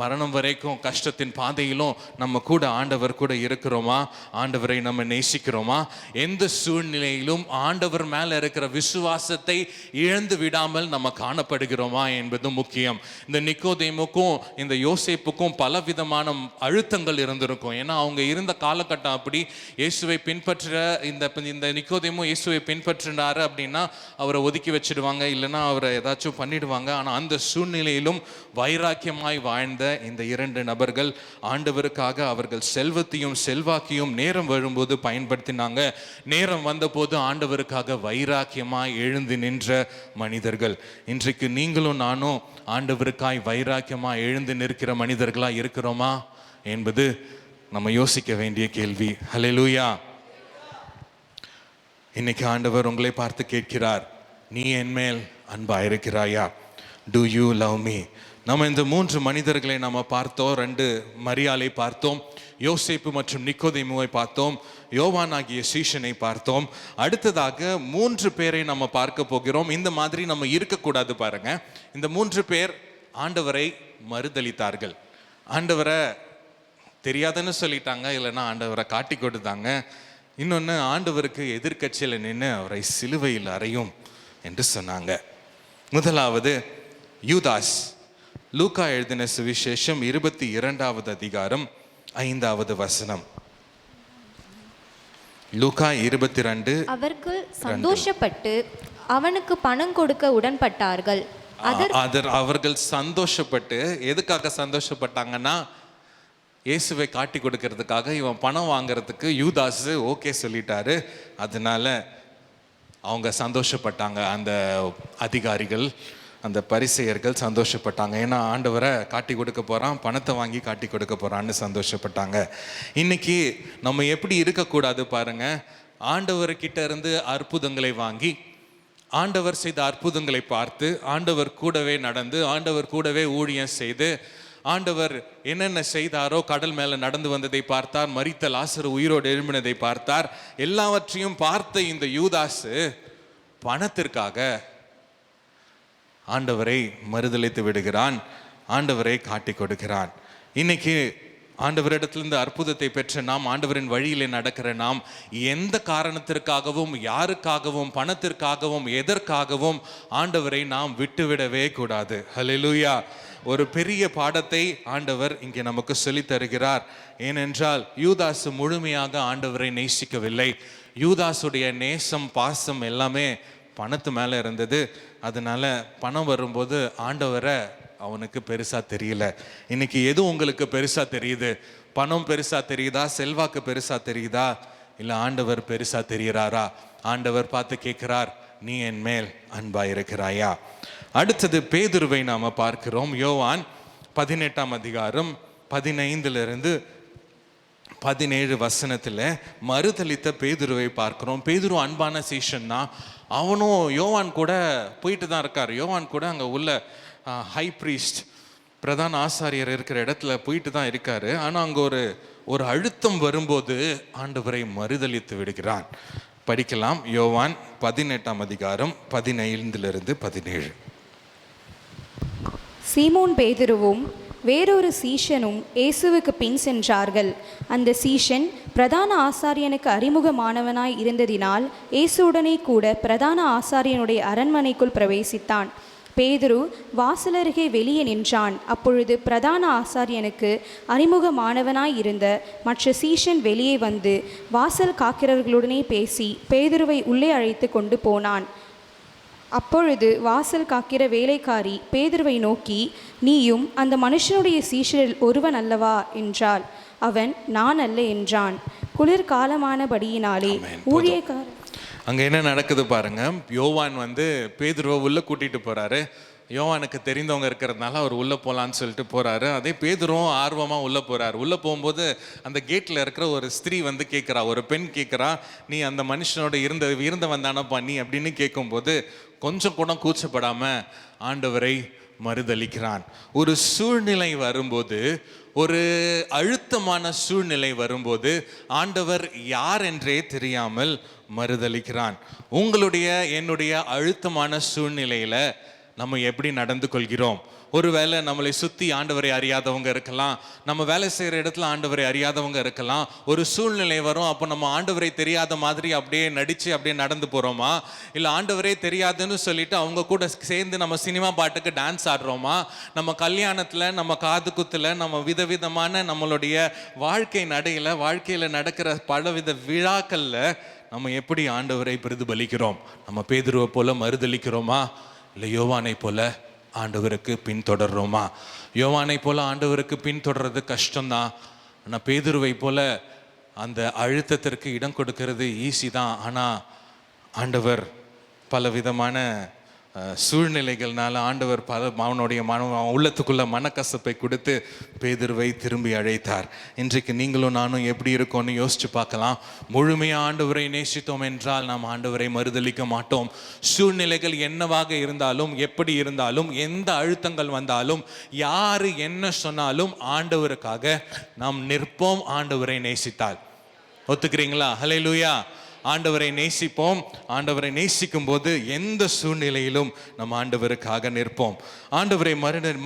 மரணம் வரைக்கும், கஷ்டத்தின் பாதையிலும் நம்ம கூட ஆண்டவர் கூட இருக்கிறோமா? ஆண்டவரை நம்ம நேசிக்கிறோமா? எந்த சூழ்நிலையிலும் ஆண்டவர் மேல இருக்கிற விசுவாசத்தை இழந்து விடாமல் நம்ம காணப்படுகிறோமா என்பது முக்கியம். இந்த நிக்கோதேமுக்கும் இந்த யோசேப்புக்கும் பல விதமான அழுத்தங்கள் இருந்திருக்கும். ஏன்னா அவங்க இருந்த காலகட்டம் அப்படி. இயேசுவை பின்பற்ற இந்த நிக்கோதேமும் இயேசுவை பின்பற்றினாரு அப்படின்னா அவரை ஒதுக்கி வச்சிடுவாங்க, இல்லைன்னா அவரை ஏதாச்சும் பண்ணிடுவாங்க. ஆனால் அந்த சூழ்நிலையிலும் வைராக்கியமாய் வாழ்ந்த இந்த இரண்டு நபர்கள் ஆண்டவருக்காக அவர்கள் செல்வத்தையும் செல்வாக்கையும் நேரம் வரும்போது பயன்படுத்தினாங்க. நேரம் வந்தபோது ஆண்டவருக்காக வைராக்கியமாய் எழுந்து நின்ற மனிதர்கள். இன்றைக்கு நீங்களும் நானும் ஆண்டவருக்காய் வைராக்கியமாய் எழுந்து நிற்கிற மனிதர்களா இருக்கிறோமா என்பது நம்ம யோசிக்க வேண்டிய கேள்வி. ஹல்லேலூயா. இன்னைக்கு ஆண்டவர் உங்களை பார்த்து கேட்கிறார், நீ என் மேல் அன்பா இருக்கிறாயா? Do you love me? நம்ம இந்த 3 மனிதர்களை நம்ம பார்த்தோம். 2 மரியாளை பார்த்தோம், யோசேப்பு மற்றும் நிக்கோதேமுவை பார்த்தோம், யோவான் ஆகிய சீஷனை பார்த்தோம். அடுத்ததாக 3 பேரை நம்ம பார்க்க போகிறோம். இந்த மாதிரி நம்ம இருக்கக்கூடாது பாருங்க. இந்த 3 பேர் ஆண்டவரை மறுதலித்தார்கள். ஆண்டவரை தெரியாதுன்னு சொல்லிட்டாங்க, இல்லைன்னா ஆண்டவரை காட்டி கொடுத்தாங்க. இன்னொன்று, ஆண்டவருக்கு எதிர்க்கட்சியில் நின்று அவரை சிலுவையில் அறையும் என்று சொன்னாங்க. முதலாவது யூதாஸ். லூக்கா எழுதின சுவிசேஷம் 22வது அதிகாரம் 5வது வசனம். லூக்கா 22. அவர்கள் சந்தோஷப்பட்டு அவனுக்கு பணம் கொடுக்க உடன்பட்டார்கள். அவர்கள் சந்தோஷப்பட்டு, எதுக்காக சந்தோஷப்பட்டாங்கன்னா இயேசுவை காட்டி கொடுக்கறதுக்காக. இவன் பணம் வாங்குறதுக்கு யூதாஸ் ஓகே சொல்லிட்டாரு. அதனால அவங்க சந்தோஷப்பட்டாங்க. அந்த அதிகாரிகள், அந்த பரிசேயர்கள் சந்தோஷப்பட்டாங்க. ஏன்னா ஆண்டவரை காட்டி கொடுக்க போகிறான், பணத்தை வாங்கி காட்டி கொடுக்க போகிறான்னு சந்தோஷப்பட்டாங்க. இன்னைக்கு நம்ம எப்படி இருக்கக்கூடாது பாருங்க. ஆண்டவர்கிட்ட இருந்து அற்புதங்களை வாங்கி, ஆண்டவர் செய்த அற்புதங்களை பார்த்து, ஆண்டவர் கூடவே நடந்து, ஆண்டவர் கூடவே ஊழியம் செய்து, ஆண்டவர் என்னென்ன செய்தாரோ, கடல் மேலே நடந்து வந்ததை பார்த்தார், மரித்த லாசரு உயிரோடு எழும்பினதை பார்த்தார். எல்லாவற்றையும் பார்த்த இந்த யூதாசு பணத்திற்காக ஆண்டவரை மறுதலித்து விடுகிறான், ஆண்டவரை காட்டி கொடுக்கிறான். இன்னைக்கு ஆண்டவரிடத்திலிருந்து அற்புதத்தை பெற்ற நாம், ஆண்டவரின் வழியிலே நடக்கிற நாம், எந்த காரணத்திற்காகவும், யாருக்காகவும், பணத்திற்காகவும், எதற்காகவும் ஆண்டவரை நாம் விட்டுவிடவே கூடாது. ஹல்லேலூயா. ஒரு பெரிய பாடத்தை ஆண்டவர் இங்கே நமக்கு சொல்லி தருகிறார். ஏனென்றால் யூதாசு முழுமையாக ஆண்டவரை நேசிக்கவில்லை. யூதாசுடைய நேசம், பாசம் எல்லாமே பணத்து மேலே இருந்தது. அதனால பணம் வரும்போது ஆண்டவரை அவனுக்கு பெருசாக தெரியல. இன்னைக்கு எது உங்களுக்கு பெருசாக தெரியுது? பணம் பெருசாக தெரியுதா? செல்வாக்கு பெருசாக தெரியுதா? இல்லை ஆண்டவர் பெருசாக தெரிகிறாரா? ஆண்டவர் பார்த்து கேட்கிறார், நீ என் மேல் அன்பா இருக்கிறாயா? அடுத்தது பேதுருவை நாம் பார்க்கிறோம். யோவான் 18ஆம் அதிகாரம் 15லிருந்து 17 வசனத்தில் மறுதலித்த பேதுருவை பார்க்கிறோம். பேதுரு அன்பான சீஷன் தான். அவனும் யோவான் கூட போயிட்டு தான் இருக்கார். யோவான் கூட அங்கே உள்ள ஹை ப்ரீஸ்ட், பிரதான ஆசாரியர் இருக்கிற இடத்துல போயிட்டு தான் இருக்காரு. ஆனால் அங்கே ஒரு அழுத்தம் வரும்போது ஆண்டவரை மறுதலித்து விடுகிறான். படிக்கலாம். யோவான் 18ஆம் அதிகாரம் 15லிருந்து 17. சீமோன் பேதுருவும் வேறொரு சீஷனும் இயேசுவுக்கு பின் சென்றார்கள். அந்த சீஷன் பிரதான ஆசாரியனுக்கு அறிமுகமானவனாய் இருந்ததினால் இயேசுவுடனே கூட பிரதான ஆசாரியனுடைய அரண்மனைக்குள் பிரவேசித்தான். பேதுரு வாசலருகே வெளியே நின்றான். அப்பொழுது பிரதான ஆசாரியனுக்கு அறிமுகமானவனாய் இருந்த மற்ற சீஷன் வெளியே வந்து வாசல் காக்கிறவர்களுடனே பேசி பேதுருவை உள்ளே அழைத்து கொண்டு போனான். அப்பொழுது வாசல் காக்கிற வேலைக்காரி பேதுருவை நோக்கி, நீயும் அந்த மனுஷனுடைய சீஷரில் ஒருவன் அல்லவா என்றாள். அவன், நான் அல்ல என்றான். குளிர்காலமானபடியினாலே ஊழியக்காரர். அங்கே என்ன நடக்குது பாருங்க. யோவான் வந்து பேதுருவை உள்ள கூட்டிட்டு போறாரு. யோவானுக்கு தெரிந்தவங்க இருக்கிறதுனால அவர் உள்ளே போகலான்னு சொல்லிட்டு போகிறாரு. அதே பேதுரும் ஆர்வமாக உள்ளே போகிறார். உள்ளே போகும்போது அந்த கேட்டில் இருக்கிற ஒரு ஸ்திரீ வந்து கேட்குறா, ஒரு பெண் கேட்குறா, நீ அந்த மனுஷனோட இருந்தவன் தானப்பா நீ அப்படின்னு கேட்கும்போது கொஞ்சம் கூட கூச்சப்படாமல் ஆண்டவரை மறுதலிக்கிறான். ஒரு சூழ்நிலை வரும்போது, ஒரு அழுத்தமான சூழ்நிலை வரும்போது ஆண்டவர் யார் என்றே தெரியாமல் மறுதலிக்கிறான். உங்களுடைய என்னுடைய அழுத்தமான சூழ்நிலையில நம்ம எப்படி நடந்து கொள்கிறோம்? ஒருவேளை நம்மளை சுற்றி ஆண்டவரை அறியாதவங்க இருக்கலாம், நம்ம வேலை செய்கிற இடத்துல ஆண்டவரை அறியாதவங்க இருக்கலாம். ஒரு சூழ்நிலை வரும், அப்போ நம்ம ஆண்டவரை தெரியாத மாதிரி அப்படியே நடித்து அப்படியே நடந்து போகிறோமா? இல்லை ஆண்டவரே தெரியாதுன்னு சொல்லிட்டு அவங்க கூட சேர்ந்து நம்ம சினிமா பாட்டுக்கு டான்ஸ் ஆடுறோமா? நம்ம கல்யாணத்தில், நம்ம காது குத்தில், நம்ம விதவிதமான நம்மளுடைய வாழ்க்கை நடையில், வாழ்க்கையில் நடக்கிற பலவித விழாக்களில் நம்ம எப்படி ஆண்டவரை பிரதிபலிக்கிறோம்? நம்ம பேதுருவை போல மறுதலிக்கிறோமா? இல்லை யோவானை போல ஆண்டவருக்கு பின்தொடர்றோமா? யோவானை போல ஆண்டவருக்கு பின்தொடர்றது கஷ்டம்தான். ஆனால் பேதுருவை போல அந்த அழுத்தத்திற்கு இடம் கொடுக்கறது ஈஸி தான். ஆனால் ஆண்டவர் பலவிதமான சூழ்நிலைகள்னால ஆண்டவர் அவனுடைய உள்ளத்துக்குள்ள மனக்கசப்பை கொடுத்து பேதுருவை திரும்பி அழைத்தார். இன்றைக்கு நீங்களும் நானும் எப்படி இருக்கோன்னு யோசிச்சு பார்க்கலாம். முழுமையாக ஆண்டவரை நேசித்தோம் என்றால் நாம் ஆண்டவரை மறுதலிக்க மாட்டோம். சூழ்நிலைகள் என்னவாக இருந்தாலும், எப்படி இருந்தாலும், எந்த அழுத்தங்கள் வந்தாலும், யாரு என்ன சொன்னாலும் ஆண்டவருக்காக நாம் நிற்போம். ஆண்டவரை நேசித்தால் ஒத்துக்கிறீங்களா? ஹல்லேலூயா. ஆண்டவரை நேசிப்போம். ஆண்டவரை நேசிக்கும் போது எந்த சூழ்நிலையிலும் நம்ம ஆண்டவருக்காக நிற்போம். ஆண்டவரை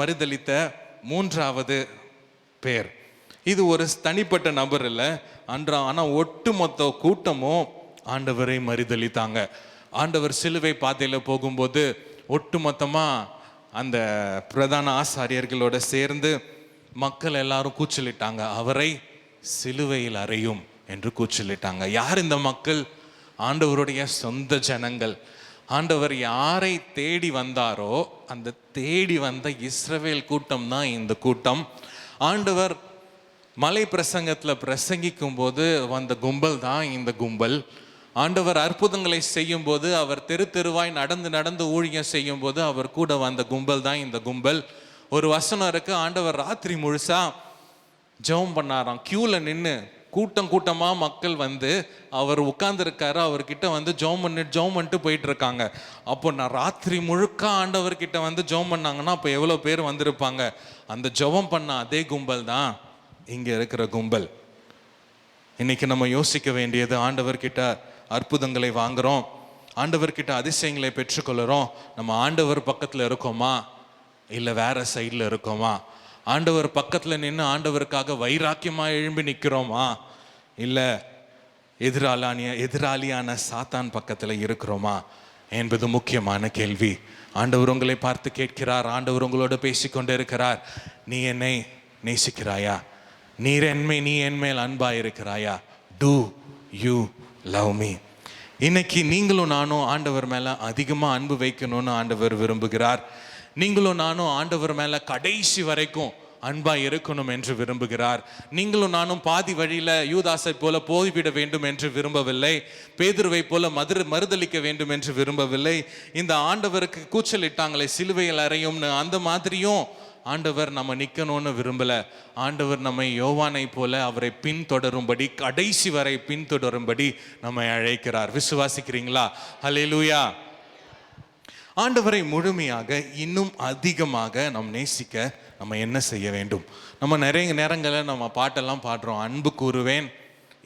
மறுதலித்த மூன்றாவது பேர், இது ஒரு தனிப்பட்ட நபர் இல்லை, ஆனால் ஒட்டுமொத்த கூட்டமும் ஆண்டவரை மறுதலித்தாங்க. ஆண்டவர் சிலுவை பாதையில் போகும்போது ஒட்டுமொத்தமாக அந்த பிரதான ஆசாரியர்களோட சேர்ந்து மக்கள் எல்லாரும் கூச்சலிட்டாங்க, அவரை சிலுவையில் அறையும் என்று கூச்சலிட்டாங்க. யார் இந்த மக்கள்? ஆண்டவருடைய சொந்த ஜனங்கள். ஆண்டவர் யாரை தேடி வந்தாரோ அந்த தேடி வந்த இஸ்ரவேல் கூட்டம் தான் இந்த கூட்டம். ஆண்டவர் மலை பிரசங்கத்தில் பிரசங்கிக்கும் போது வந்த கும்பல் தான் இந்த கும்பல். ஆண்டவர் அற்புதங்களை செய்யும் போது, அவர் தெரு தெருவாய் நடந்து நடந்து ஊழியம் செய்யும் போது அவர் கூட வந்த கும்பல் தான் இந்த கும்பல். ஒரு வசனம் இருக்கு, ஆண்டவர் ராத்திரி முழுசா ஜெபம் பண்ணாராம். கியூவில் நின்று கூட்டம் கூட்டமாக மக்கள் வந்து அவர் உட்கார்ந்துருக்காரு, அவர்கிட்ட வந்து ஜெபம் பண்ணிட்டு போயிட்டு இருக்காங்க. அப்போ நான் ராத்திரி முழுக்க ஆண்டவர்கிட்ட வந்து ஜெபம் பண்ணாங்கன்னா அப்போ எவ்வளோ பேர் வந்திருப்பாங்க? அந்த ஜெபம் பண்ண அதே கும்பல் தான் இங்கே இருக்கிற கும்பல். இன்னைக்கு நம்ம யோசிக்க வேண்டியது, ஆண்டவர்கிட்ட அற்புதங்களை வாங்குறோம், ஆண்டவர்கிட்ட அதிசயங்களை பெற்றுக்கொள்கிறோம், நம்ம ஆண்டவர் பக்கத்தில் இருக்கோமா இல்லை வேற சைடில் இருக்கோமா? ஆண்டவர் பக்கத்தில் நின்று ஆண்டவருக்காக வைராக்கியமாக எழும்பி நிற்கிறோமா இல்லை எதிராளியான சாத்தான் பக்கத்தில் இருக்கிறோமா என்பது முக்கியமான கேள்வி. ஆண்டவர் உங்களை பார்த்து கேட்கிறார், ஆண்டவர் உங்களோட பேசிக்கொண்டே இருக்கிறார், நீ என்னை நேசிக்கிறாயா? நீ என் மேல் அன்பாக இருக்கிறாயா? Do you love me? இன்னைக்கு நீங்களும் நானும் ஆண்டவர் மேலே அதிகமாக அன்பு வைக்கணும்னு ஆண்டவர் விரும்புகிறார். நீங்களும் நானும் ஆண்டவர் மேலே கடைசி வரைக்கும் அன்பாக இருக்கணும் என்று விரும்புகிறார். நீங்களும் நானும் பாதி வழியில் யூதாசை போல போய்விட வேண்டும் என்று விரும்பவில்லை. பேதுருவை போல மறுதலிக்க வேண்டும் என்று விரும்பவில்லை. இந்த ஆண்டவருக்கு கூச்சலிட்டாங்களே சிலுவையில் அறையும்னு, அந்த மாதிரியும் ஆண்டவர் நம்ம நிற்கணும்னு விரும்பலை. ஆண்டவர் நம்மை யோவானை போல அவரை பின்தொடரும்படி, கடைசி வரை பின்தொடரும்படி நம்மை அழைக்கிறார். விசுவாசிக்கிறீங்களா? ஹல்லேலூயா. ஆண்டவரை முழுமையாக இன்னும் அதிகமாக நாம் நேசிக்க நம்ம என்ன செய்ய வேண்டும்? நம்ம நிறைய நேரங்களில் நம்ம பாட்டெல்லாம் பாடுறோம், அன்பு கூறுவேன்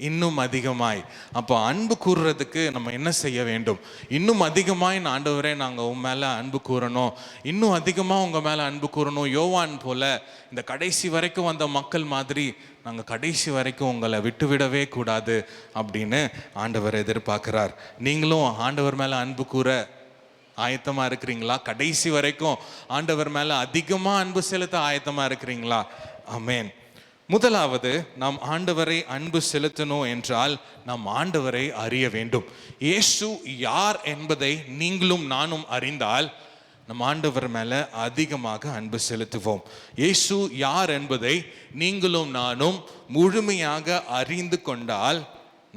இன்னும் அதிகமாய். அப்போ அன்பு கூறுறதுக்கு நம்ம என்ன செய்ய வேண்டும்? இன்னும் அதிகமாய் ஆண்டவரே நாங்கள் உன் மேலே அன்பு கூறணும், இன்னும் அதிகமாக உங்கள் மேலே அன்பு கூறணும். யோவான் போல இந்த கடைசி வரைக்கும் வந்த மக்கள் மாதிரி நாங்கள் கடைசி வரைக்கும் உங்களை விட்டுவிடவே கூடாது அப்படின்னு ஆண்டவர் எதிர்பார்க்குறார். நீங்களும் ஆண்டவர் மேலே அன்பு கூற ஆயத்தமாக இருக்கிறீங்களா? கடைசி வரைக்கும் ஆண்டவர் மேலே அதிகமாக அன்பு செலுத்த ஆயத்தமாக இருக்கிறீங்களா? ஆமென். முதலாவது, நாம் ஆண்டவரை அன்பு செலுத்தணும் என்றால் நாம் ஆண்டவரை அறிய வேண்டும். இயேசு யார் என்பதை நீங்களும் நானும் அறிந்தால் நம் ஆண்டவர் மேலே அதிகமாக அன்பு செலுத்துவோம். இயேசு யார் என்பதை நீங்களும் நானும் முழுமையாக அறிந்து கொண்டால்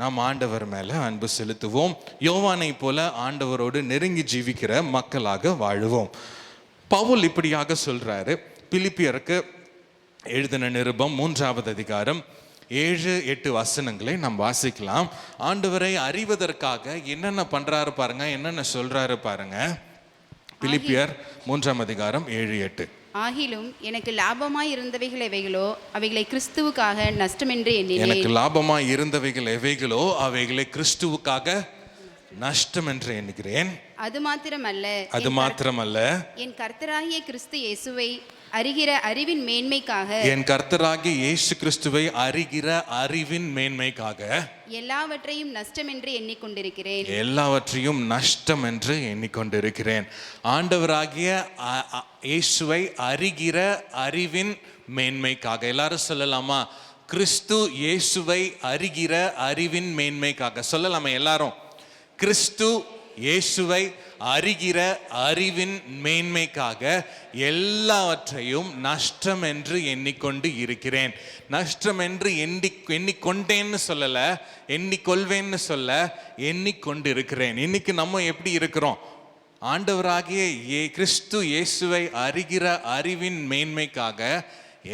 நாம் ஆண்டவர் மேலே அன்பு செலுத்துவோம். யோவானை போல ஆண்டவரோடு நெருங்கி ஜீவிக்கிற மக்களாக வாழுவோம். பவுல் இப்படியாக சொல்றாரு. பிலிப்பியருக்கு எழுதின நிருபம் 3வது அதிகாரம் 7-8 வசனங்களை நாம் வாசிக்கலாம். ஆண்டவரை அறிவதற்காக என்னென்ன பண்றாரு பாருங்க, என்னென்ன சொல்றாரு பாருங்க. பிலிப்பியர் 3ஆம் அதிகாரம் 7-8. ஆகிலும் எனக்கு லாபமாய் இருந்தவைகள் எவைகளோ அவைகளை கிறிஸ்துவுக்காக நஷ்டமென்று எண்ணினேன். எனக்கு லாபமாய் இருந்தவைகள் எவைகளோ அவைகளை கிறிஸ்துவுக்காக நஷ்டம் என்று எண்ணுகிறேன். அது மாத்திரமல்ல என் கர்த்தராகிய கிறிஸ்து இயேசுவை அறிகிற அறிவின் மேன்மைக்காக, என் கர்த்தராகிய இயேசு கிறிஸ்துவை அறிகிற அறிவின் மேன்மைக்காக எல்லாவற்றையும் நஷ்டம் என்று எண்ணிக்கொண்டிருக்கிறேன். எல்லாவற்றையும் நஷ்டம் என்று எண்ணிக்கொண்டிருக்கிறேன். ஆண்டவராகிய இயேசுவை அறிகிற அறிவின் மேன்மைக்காக. எல்லாரும் சொல்லலாமா? கிறிஸ்து இயேசுவை அறிகிற அறிவின் மேன்மைக்காக சொல்லலாமா எல்லாரும்? கிறிஸ்து இயேசுவை அறிகிற அறிவின் மேன்மைக்காக எல்லாவற்றையும் நஷ்டம் என்று எண்ணிக்கொண்டு இருக்கிறேன். நஷ்டம் என்று எண்ணிக்கொண்டேன்னு சொல்லல, எண்ணிக்கொள்வேன்னு சொல்ல, எண்ணிக்கொண்டு இருக்கிறேன். இன்னைக்கு நம்ம எப்படி இருக்கிறோம்? ஆண்டவராகிய கிறிஸ்து இயேசுவை அறிகிற அறிவின் மேன்மைக்காக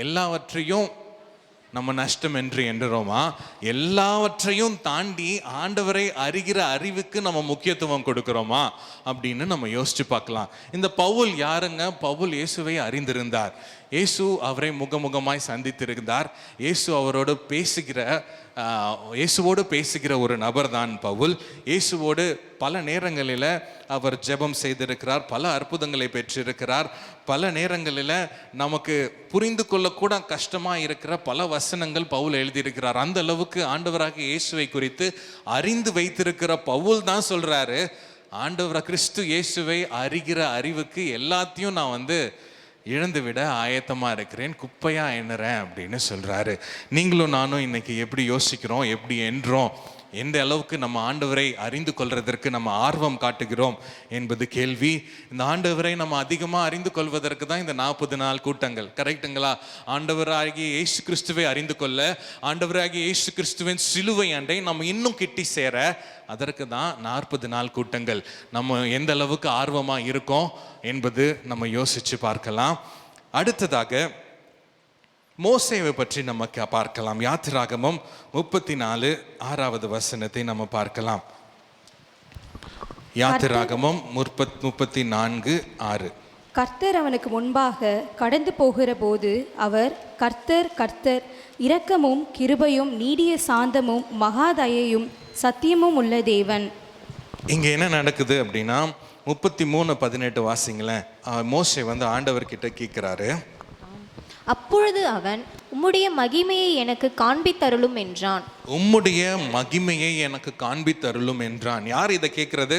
எல்லாவற்றையும் நம்ம நஷ்டம் என்று எண்ணுறோமா? எல்லாவற்றையும் தாண்டி ஆண்டவரை அறிகிற அறிவுக்கு நம்ம முக்கியத்துவம் கொடுக்கிறோமா அப்படின்னு நம்ம யோசிச்சு பார்க்கலாம். இந்த பவுல் யாருங்க? பவுல் இயேசுவை அறிந்திருந்தார். இயேசு அவரை முகமுகமாய் சந்தித்திருந்தார். இயேசுவோடு பேசுகிற ஒரு நபர் தான் பவுல். இயேசுவோடு பல நேரங்களில் அவர் ஜெபம் செய்திருக்கிறார், பல அற்புதங்களை பெற்றிருக்கிறார். பல நேரங்களில் நமக்கு புரிந்து கொள்ளக்கூட கஷ்டமாக இருக்கிற பல வசனங்கள் பவுல் எழுதியிருக்கிறார். அந்த அளவுக்கு ஆண்டவராக இயேசுவை குறித்து அறிந்து வைத்திருக்கிற பவுல் தான் சொல்றாரு, ஆண்டவராக கிறிஸ்து இயேசுவை அறிகிற அறிவுக்கு எல்லாத்தையும் நான் இழந்து விட ஆயத்தமாக இருக்கிறேன், குப்பையாக எண்ணுறேன் அப்படின்னு சொல்கிறாரு. நீங்களும் நானும் இன்னைக்கு எப்படி யோசிக்கிறோம், எப்படி எண்ணுறோம், எந்த அளவுக்கு நம்ம ஆண்டவரை அறிந்து கொள்வதற்கு நம்ம ஆர்வம் காட்டுகிறோம் என்பது கேள்வி. இந்த ஆண்டவரை நம்ம அதிகமாக அறிந்து கொள்வதற்கு தான் இந்த 40 நாள் கூட்டங்கள், கரெக்டுங்களா? ஆண்டவராகிய இயேசு கிறிஸ்துவை அறிந்து கொள்ள, ஆண்டவராகிய இயேசு கிறிஸ்துவின் சிலுவை அண்டை நம்ம இன்னும் கிட்டி சேர, அதற்கு தான் 40 நாள் கூட்டங்கள். நம்ம எந்த அளவுக்கு ஆர்வமாக இருக்கோம் என்பது நம்ம யோசித்து பார்க்கலாம். அடுத்ததாக மோசேவை பற்றி நம்ம பார்க்கலாம். யாத்திராகமம் 34 வசனத்தை நம்ம பார்க்கலாம். யாத்திராகமம் 34:6. கர்த்தர் அவனுக்கு முன்பாக கடந்து போகிற போது அவர், கர்த்தர் கர்த்தர், இரக்கமும் கிருபையும் நீடிய சாந்தமும் மகாதயையும் சத்தியமும் உள்ள தேவன். இங்கே என்ன நடக்குது அப்படின்னா 33:18 வாசிங்களேன். மோசே ஆண்டவர்கிட்ட கேட்கிறாரு. அப்பொழுது அவன், உம்முடைய மகிமையை எனக்கு காண்பித்தருளும் என்றான். உம்முடைய மகிமையை எனக்கு காண்பித்தருளும் என்றான். யார் இதை கேட்கிறது?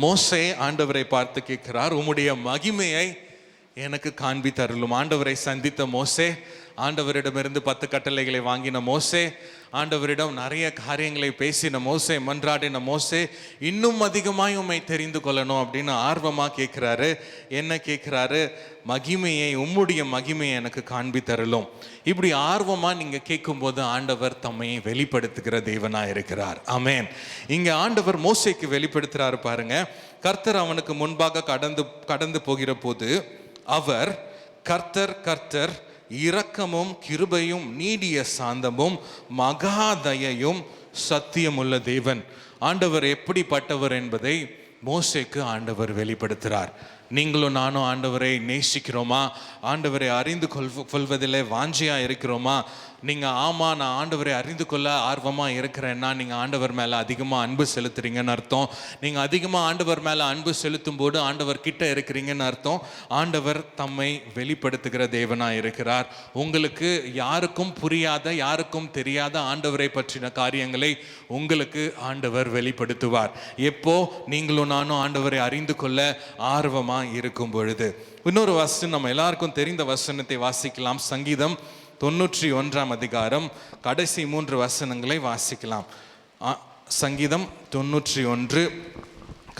மோசே ஆண்டவரை பார்த்து கேட்கிறார், உம்முடைய மகிமையை எனக்கு காண்பித்தருளும். ஆண்டவரை சந்தித்த மோசே, ஆண்டவரிடமிருந்து 10 கட்டளைகளை வாங்கின மோசே, ஆண்டவரிடம் நிறைய காரியங்களை பேசின மோசே, மன்றாடின மோசே, இன்னும் அதிகமாய் உம்மை தெரிந்து கொள்ளணும் அப்படின்னு ஆர்வமாக கேட்குறாரு. என்ன கேட்குறாரு? மகிமையை, உம்முடைய மகிமையை எனக்கு காண்பித்தருளும். இப்படி ஆர்வமாக நீங்கள் கேட்கும்போது ஆண்டவர் தம்மை வெளிப்படுத்துகிற தேவனாக இருக்கிறார். ஆமென். இங்கே ஆண்டவர் மோசேக்கு வெளிப்படுத்துகிறாரு பாருங்க. கர்த்தர் அவனுக்கு முன்பாக கடந்து போகிற போது அவர், கர்த்தர் கர்த்தர், இரக்கமும் கிருபையும் நீடிய சாந்தமும் மகாதயையும் சத்தியமுள்ள தேவன். ஆண்டவர் எப்படிப்பட்டவர் என்பதை மோசேக்கு ஆண்டவர் வெளிப்படுத்துகிறார். நீங்களும் நானும் ஆண்டவரை நேசிக்கிறோமா? ஆண்டவரை அறிந்து கொள்வதில் வாஞ்சியாக இருக்கிறோமா? நீங்கள் ஆமாம் நான் ஆண்டவரை அறிந்து கொள்ள ஆர்வமாக இருக்கிறேன்னா நீங்கள் ஆண்டவர் மேலே அதிகமாக அன்பு செலுத்துறீங்கன்னு அர்த்தம். நீங்கள் அதிகமாக ஆண்டவர் மேலே அன்பு செலுத்தும் போது ஆண்டவர் கிட்ட இருக்கிறீங்கன்னு அர்த்தம். ஆண்டவர் தம்மை வெளிப்படுத்துகிற தேவனாக இருக்கிறார். உங்களுக்கு யாருக்கும் புரியாத, யாருக்கும் தெரியாத ஆண்டவரை பற்றின காரியங்களை உங்களுக்கு ஆண்டவர் வெளிப்படுத்துவார். எப்போ? நீங்களும் நானும் ஆண்டவரை அறிந்து கொள்ள ஆர்வமாக இருக்கும் பொழுது. இன்னொரு வசனம், நம்ம எல்லாருக்கும் தெரிந்த வசனத்தை வாசிக்கலாம். சங்கீதம் 91 அதிகாரம் கடைசி 3 வசனங்களை வாசிக்கலாம். சங்கீதம் 91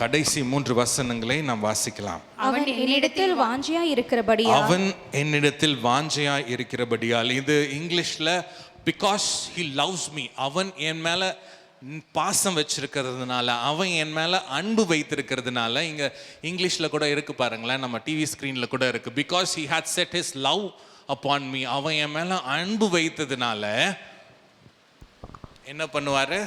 கடைசி 3 வசனங்களை நாம் வாசிக்கலாம். அவன் என்னிடத்தில் வாஞ்சையாய் இருக்கிறபடியால், அவன் என்னிடத்தில் வாஞ்சையாய் இருக்கிறபடியால். இது இங்கிலீஷ்ல because he loves me, அவன் என் மேல பாசம் வச்சிருக்கிறதுனால, அவன் என் மேல அன்பு வைத்திருக்கிறதுனால, இங்க இங்கிலீஷ்ல கூட இருக்கு பாருங்களேன், நம்ம டிவி ஸ்கிரீன்ல கூட இருக்கு, because he had set his love upon me. அவன் என் மேல அன்பு வைத்ததுனால என்ன பண்ணுவாரு?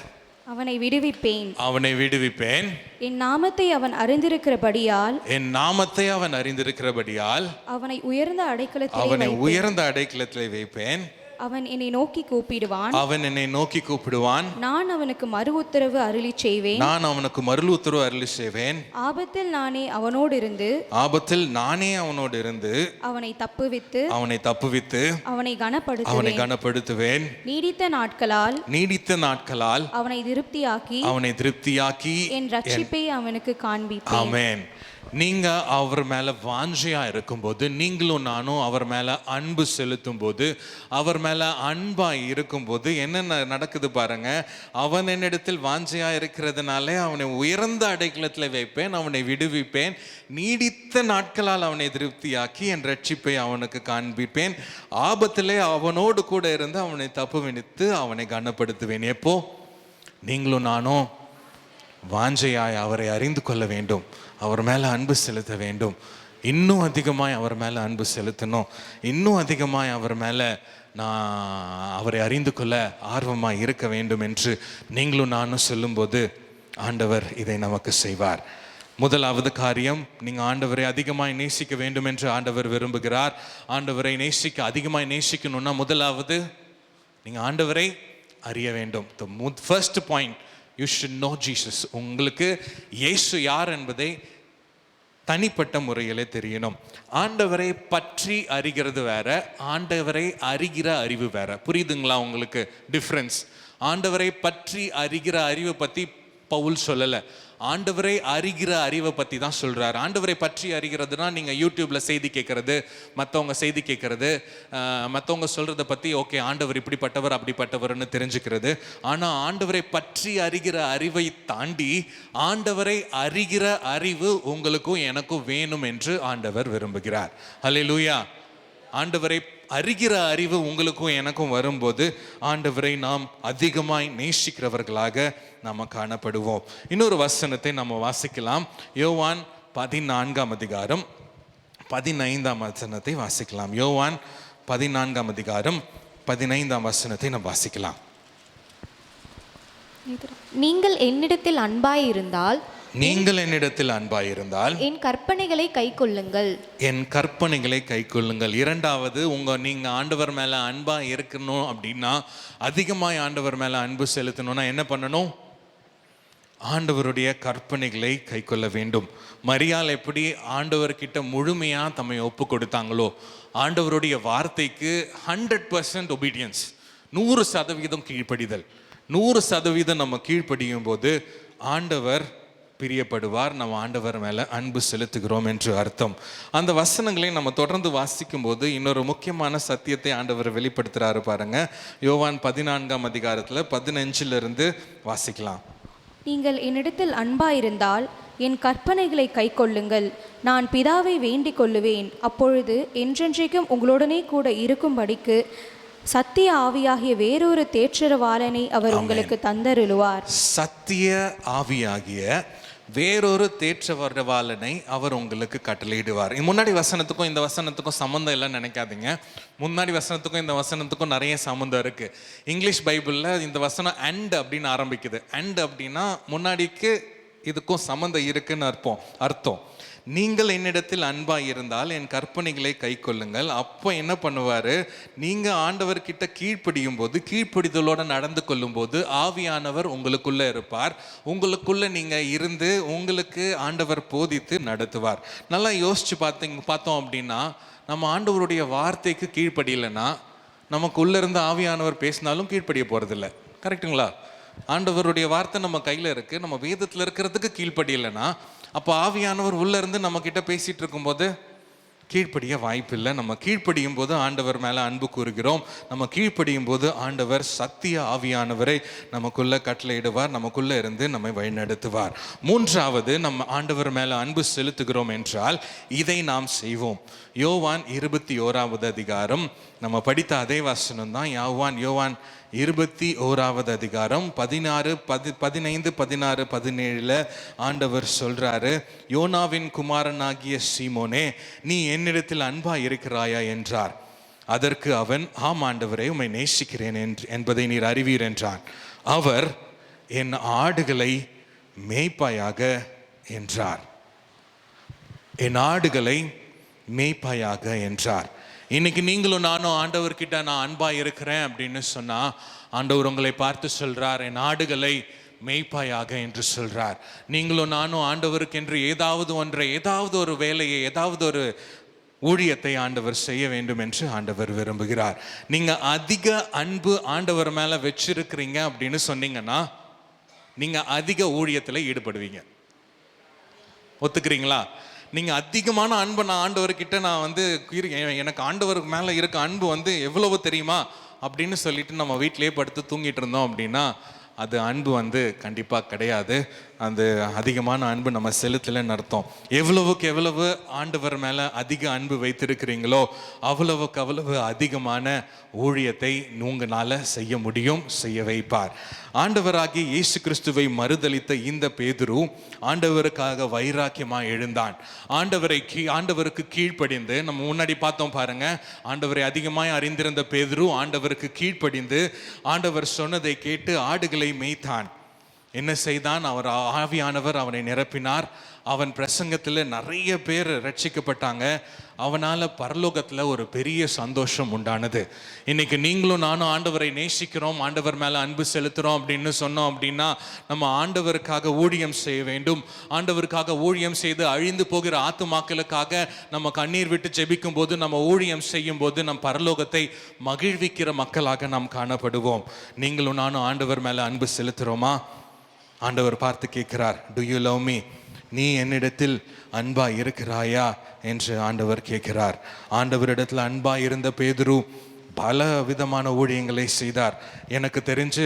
அவனை விடுவிப்பேன். அவனை விடுவிப்பேன். என் நாமத்தை அவன் அறிந்திருக்கிறபடியால், என் நாமத்தை அவன் அறிந்திருக்கிறபடியால் அவனை உயர்ந்த அடைக்கலத்திலே வைப்பேன். அவன் என்னை நோக்கி கூப்பிடுவான். அவன் என்னை நோக்கி கூப்பிடுவான். நான் அவனுக்கு மறு உத்தரவு அருளி செய்வேன். ஆபத்தில் நானே அவனோடு இருந்து அவனை தப்புவித்து அவனை கனப்படுத்துவேன். நீடித்த நாட்களால் அவனை திருப்தியாக்கி என் ரட்சிப்பை அவனுக்கு காண்பிப்பேன். ஆமென். நீங்க அவர் மேல வாஞ்சையா இருக்கும்போது, நீங்களும் நானும் அவர் மேல அன்பு செலுத்தும் போது, அவர் மேல அன்பா இருக்கும்போது என்ன நடக்குது பாருங்க. அவன் என்னிடத்தில் வாஞ்சையா இருக்கிறதுனாலே அவனை உயர்ந்த அடைக்கலத்தில் வைப்பேன், அவனை விடுவிப்பேன், நீடித்த நாட்களால் அவனை திருப்தியாக்கி என் ரட்சிப்பை அவனுக்கு காண்பிப்பேன். ஆபத்திலே அவனோடு கூட இருந்து அவனை தப்புவித்து அவனை கனப்படுத்துவேன். எப்போ? நீங்களும் நானும் வாஞ்சையாய் அவரை அறிந்து கொள்ள வேண்டும், அவர் மேலே அன்பு செலுத்த வேண்டும், இன்னும் அதிகமாய் அவர் மேலே அன்பு செலுத்தணும், இன்னும் அதிகமாய் அவர் மேலே நான் அவரை அறிந்து கொள்ள ஆர்வமாக இருக்க வேண்டும் என்று நீங்களும் நானும் சொல்லும்போது ஆண்டவர் இதை நமக்கு செய்வார். முதலாவது காரியம், நீங்கள் ஆண்டவரை அதிகமாய் நேசிக்க வேண்டும் என்று ஆண்டவர் விரும்புகிறார். ஆண்டவரை அதிகமாய் நேசிக்கணும்னா முதலாவது நீங்கள் ஆண்டவரை அறிய வேண்டும். The first point, you should know Jesus. உங்களுக்கு இயேசு யார் என்பதை தனிப்பட்ட முறையிலே தெரியணும். ஆண்டவரை பற்றி அறிகிறது வேற, ஆண்டவரை அறிகிற அறிவு வேற. புரியுதுங்களா உங்களுக்கு டிஃப்ரென்ஸ்? ஆண்டவரை பற்றி அறிகிற அறிவை பற்றி பவுல் சொல்லலை, ஆண்டவரை அறிகிற அறிவை பற்றி தான் சொல்கிறார். ஆண்டவரை பற்றி அறிகிறதுனா நீங்கள் யூடியூப்பில் செய்தி கேட்குறது, மற்றவங்க செய்தி கேட்குறது, மற்றவங்க சொல்கிறத பற்றி ஓகே ஆண்டவர் இப்படிப்பட்டவர் அப்படிப்பட்டவர்னு தெரிஞ்சுக்கிறது. ஆனால் ஆண்டவரை பற்றி அறிகிற அறிவை தாண்டி ஆண்டவரை அறிகிற அறிவு உங்களுக்கும் எனக்கும் வேணும் என்று ஆண்டவர் விரும்புகிறார். ஹல்லேலூயா. ஆண்டவரை அறிகிற அறிவு உங்களுக்கும் எனக்கும் வரும்போது ஆண்டவரை நாம் அதிகமாய் நேசிக்கிறவர்களாக நாம் காணப்படுவோம். இன்னொரு வசனத்தை நம்ம வாசிக்கலாம். யோவான் 14 15 வசனத்தை வாசிக்கலாம். யோவான் 14 15 வசனத்தை நாம் வாசிக்கலாம். நீங்கள் என்னிடத்தில் அன்பாயிருந்தால் என் கற்பனைகளை கைக்கொள்ளுங்கள். இரண்டாவது, நீங்க ஆண்டவர் மேல அன்பா இருக்கணும் அப்படின்னா, அதிகமாய் ஆண்டவர் மேல அன்பு செலுத்தணும்னா என்ன பண்ணணும்? ஆண்டவருடைய கற்பனைகளை கைக்கொள்ள வேண்டும். மரியாள் எப்படி ஆண்டவர்கிட்ட முழுமையா தம்மை ஒப்பு கொடுத்தாங்களோ, ஆண்டவருடைய வார்த்தைக்கு 100% ஒபீடியன்ஸ், 100% கீழ்ப்படிதல். 100% நம்ம கீழ்ப்படியும் போது ஆண்டவர் பிரியப்படுவார். நம்ம ஆண்டவர் மேலே அன்பு செலுத்துகிறோம் என்று அர்த்தம். அந்த வசனங்களை நம்ம தொடர்ந்து வாசிக்கும் போது இன்னொரு முக்கியமான சத்தியத்தை ஆண்டவர் வெளிப்படுத்துகிறாரு பாருங்க. யோவான் 14 15 வாசிக்கலாம். நீங்கள் என்னிடத்தில் அன்பாயிருந்தால் என் கற்பனைகளை கைக்கொள்ளுங்கள். நான் பிதாவை வேண்டிக் கொள்ளுவேன், அப்பொழுது என்றென்றைக்கும் உங்களுடனே கூட இருக்கும்படிக்கு சத்திய ஆவியாகிய வேறொரு தேற்றரவாளனை அவர் உங்களுக்கு தந்தருளுவார். சத்திய ஆவியாகிய வேறொரு தேற்றரவாளனை அவர் உங்களுக்கு கட்டளையிடுவார். முன்னாடி வசனத்துக்கும் இந்த வசனத்துக்கும் சம்மந்தம் இல்லைன்னு நினைக்காதீங்க. முன்னாடி வசனத்துக்கும் இந்த வசனத்துக்கும் நிறைய சம்மந்தம் இருக்கு. இங்கிலீஷ் பைபிளில் இந்த வசனம் அண்ட் அப்படின்னு ஆரம்பிக்குது. அண்ட் அப்படின்னா முன்னாடிக்கு இதுக்கும் சம்மந்தம் இருக்குன்னு அர்த்தம். நீங்கள் என்னிடத்தில் அன்பாக இருந்தால் என் கற்பனைகளை கை கொள்ளுங்கள். அப்போ என்ன பண்ணுவார்? நீங்கள் ஆண்டவர்கிட்ட கீழ்ப்படியும் போது, கீழ்ப்படிதலோடு நடந்து கொள்ளும் போது ஆவியானவர் உங்களுக்குள்ளே இருப்பார். உங்களுக்குள்ளே நீங்கள் இருந்து உங்களுக்கு ஆண்டவர் போதித்து நடத்துவார். நல்லா யோசித்து பார்த்தோம் அப்படின்னா, நம்ம ஆண்டவருடைய வார்த்தைக்கு கீழ்ப்படியலைன்னா நமக்குள்ளே இருந்து ஆவியானவர் பேசினாலும் கீழ்ப்படிய போகிறதில்ல. கரெக்டுங்களா? ஆண்டவருடைய வார்த்தை நம்ம கையில் இருக்குது, நம்ம வேதத்தில் இருக்கிறதுக்கு கீழ்ப்படியலைன்னா அப்போ ஆவியானவர் உள்ளேருந்து நம்மக்கிட்ட பேசிகிட்டு இருக்கும்போது கீழ்ப்படிய வாய்ப்பில்லை. நம்ம கீழ்ப்படியும் போது ஆண்டவர் மேலே அன்பு கூறுகிறோம். நம்ம கீழ்ப்படியும் போது ஆண்டவர் சத்திய ஆவியானவரை நமக்குள்ளே கட்டளையிடுவார், நமக்குள்ளே இருந்து நம்மை வழிநடத்துவார். மூன்றாவது, நம்ம ஆண்டவர் மேலே அன்பு செலுத்துகிறோம் என்றால் இதை நாம் செய்வோம். யோவான் 21 நம்ம படித்த அதே வசனம் தான். யோவான் 21வது அதிகாரம் 16, 15, 16, 17 ஆண்டவர் சொல்றாரு, யோனாவின் குமாரனாகிய சீமோனே, நீ என்னிடத்தில் அன்பா இருக்கிறாயா என்றார். அதற்கு அவன், ஆம் ஆண்டவரே, உம்மை நேசிக்கிறேன் என்பதை நீர் அறிவீர் என்றான். அவர், என் ஆடுகளை மேய்ப்பாயாக என்றார். என் ஆடுகளை மேய்ப்பாயாக என்றார். இன்னைக்கு நீங்களும் நானும் ஆண்டவர்கிட்ட நான் அன்பா இருக்கிறேன் அப்படின்னு சொன்னா, ஆண்டவர் உங்களை பார்த்து சொல்றார், என் ஆடுகளை மேய்ப்பாயாக என்று சொல்றார். நீங்களும் நானும் ஆண்டவருக்கு என்று ஏதாவது ஒன்றை, ஏதாவது ஒரு வேலையை, ஏதாவது ஒரு ஊழியத்தை ஆண்டவர் செய்ய வேண்டும் என்று ஆண்டவர் விரும்புகிறார். நீங்க அதிக அன்பு ஆண்டவர் மேல வச்சிருக்கிறீங்க அப்படின்னு சொன்னீங்கன்னா, நீங்க அதிக ஊழியத்தில் ஈடுபடுவீங்க. ஒத்துக்கிறீங்களா? நீங்க அதிகமான அன்பை நான் ஆண்டவர்கிட்ட நான் வந்து எனக்கு ஆண்டவருக்கு மேல இருக்க அன்பு எவ்வளவு தெரியுமா அப்படின்னு சொல்லிட்டு நம்ம வீட்டிலேயே படுத்து தூங்கிட்டு இருந்தோம் அப்படின்னா, அது அன்பு கண்டிப்பாக கிடையாது. அந்த அதிகமான அன்பு நம்ம செலுத்தலைன்னு அர்த்தம். எவ்வளவுக்கு எவ்வளவு ஆண்டவர் மேலே அதிக அன்பு வைத்திருக்கிறீங்களோ அவ்வளவுக்கு அவ்வளவு அதிகமான ஊழியத்தை உங்களால் செய்ய முடியும், செய்ய வைப்பார். ஆண்டவராகிய இயேசு கிறிஸ்துவை மறுதலித்த இந்த பேதுரு ஆண்டவருக்காக வைராக்கியமாக எழுந்தான். ஆண்டவருக்கு கீழ்ப்படிந்து, நம்ம முன்னாடி பார்த்தோம் பாருங்க, ஆண்டவரை அதிகமாக அறிந்திருந்த பேதுரு ஆண்டவருக்கு கீழ்ப்படிந்து ஆண்டவர் சொன்னதை கேட்டு ஆடுகளை மேய்த்தான். என்ன செய்தான்? ஆவியானவர் அவனை நிரப்பினார். அவன் பிரசங்கத்தில் நிறைய பேர் ரட்சிக்கப்பட்டாங்க. அவனால் பரலோகத்தில் ஒரு பெரிய சந்தோஷம் உண்டானது. இன்னைக்கு நீங்களும் நானும் ஆண்டவரை நேசிக்கிறோம், ஆண்டவர் மேலே அன்பு செலுத்துகிறோம் அப்படின்னு சொன்னோம் அப்படின்னா, நம்ம ஆண்டவருக்காக ஊழியம் செய்ய வேண்டும். ஆண்டவருக்காக ஊழியம் செய்து அழிந்து போகிற ஆத்துமாக்களுக்காக நம்ம கண்ணீர் விட்டு ஜெபிக்கும் போது, நம்ம ஊழியம் செய்யும் போது நம் பரலோகத்தை மகிழ்விக்கிற மக்களாக நாம் காணப்படுவோம். நீங்களும் நானும் ஆண்டவர் மேலே அன்பு செலுத்துகிறோமா? ஆண்டவர் பார்த்து கேட்கிறார், டு யூ லவ் மீ? நீ என்னிடத்தில் அன்பா இருக்கிறாயா என்று ஆண்டவர் கேட்கிறார். ஆண்டவரிடத்தில் அன்பா இருந்த பேதுரு பல விதமான ஊழியங்களை செய்தார். எனக்கு தெரிஞ்சு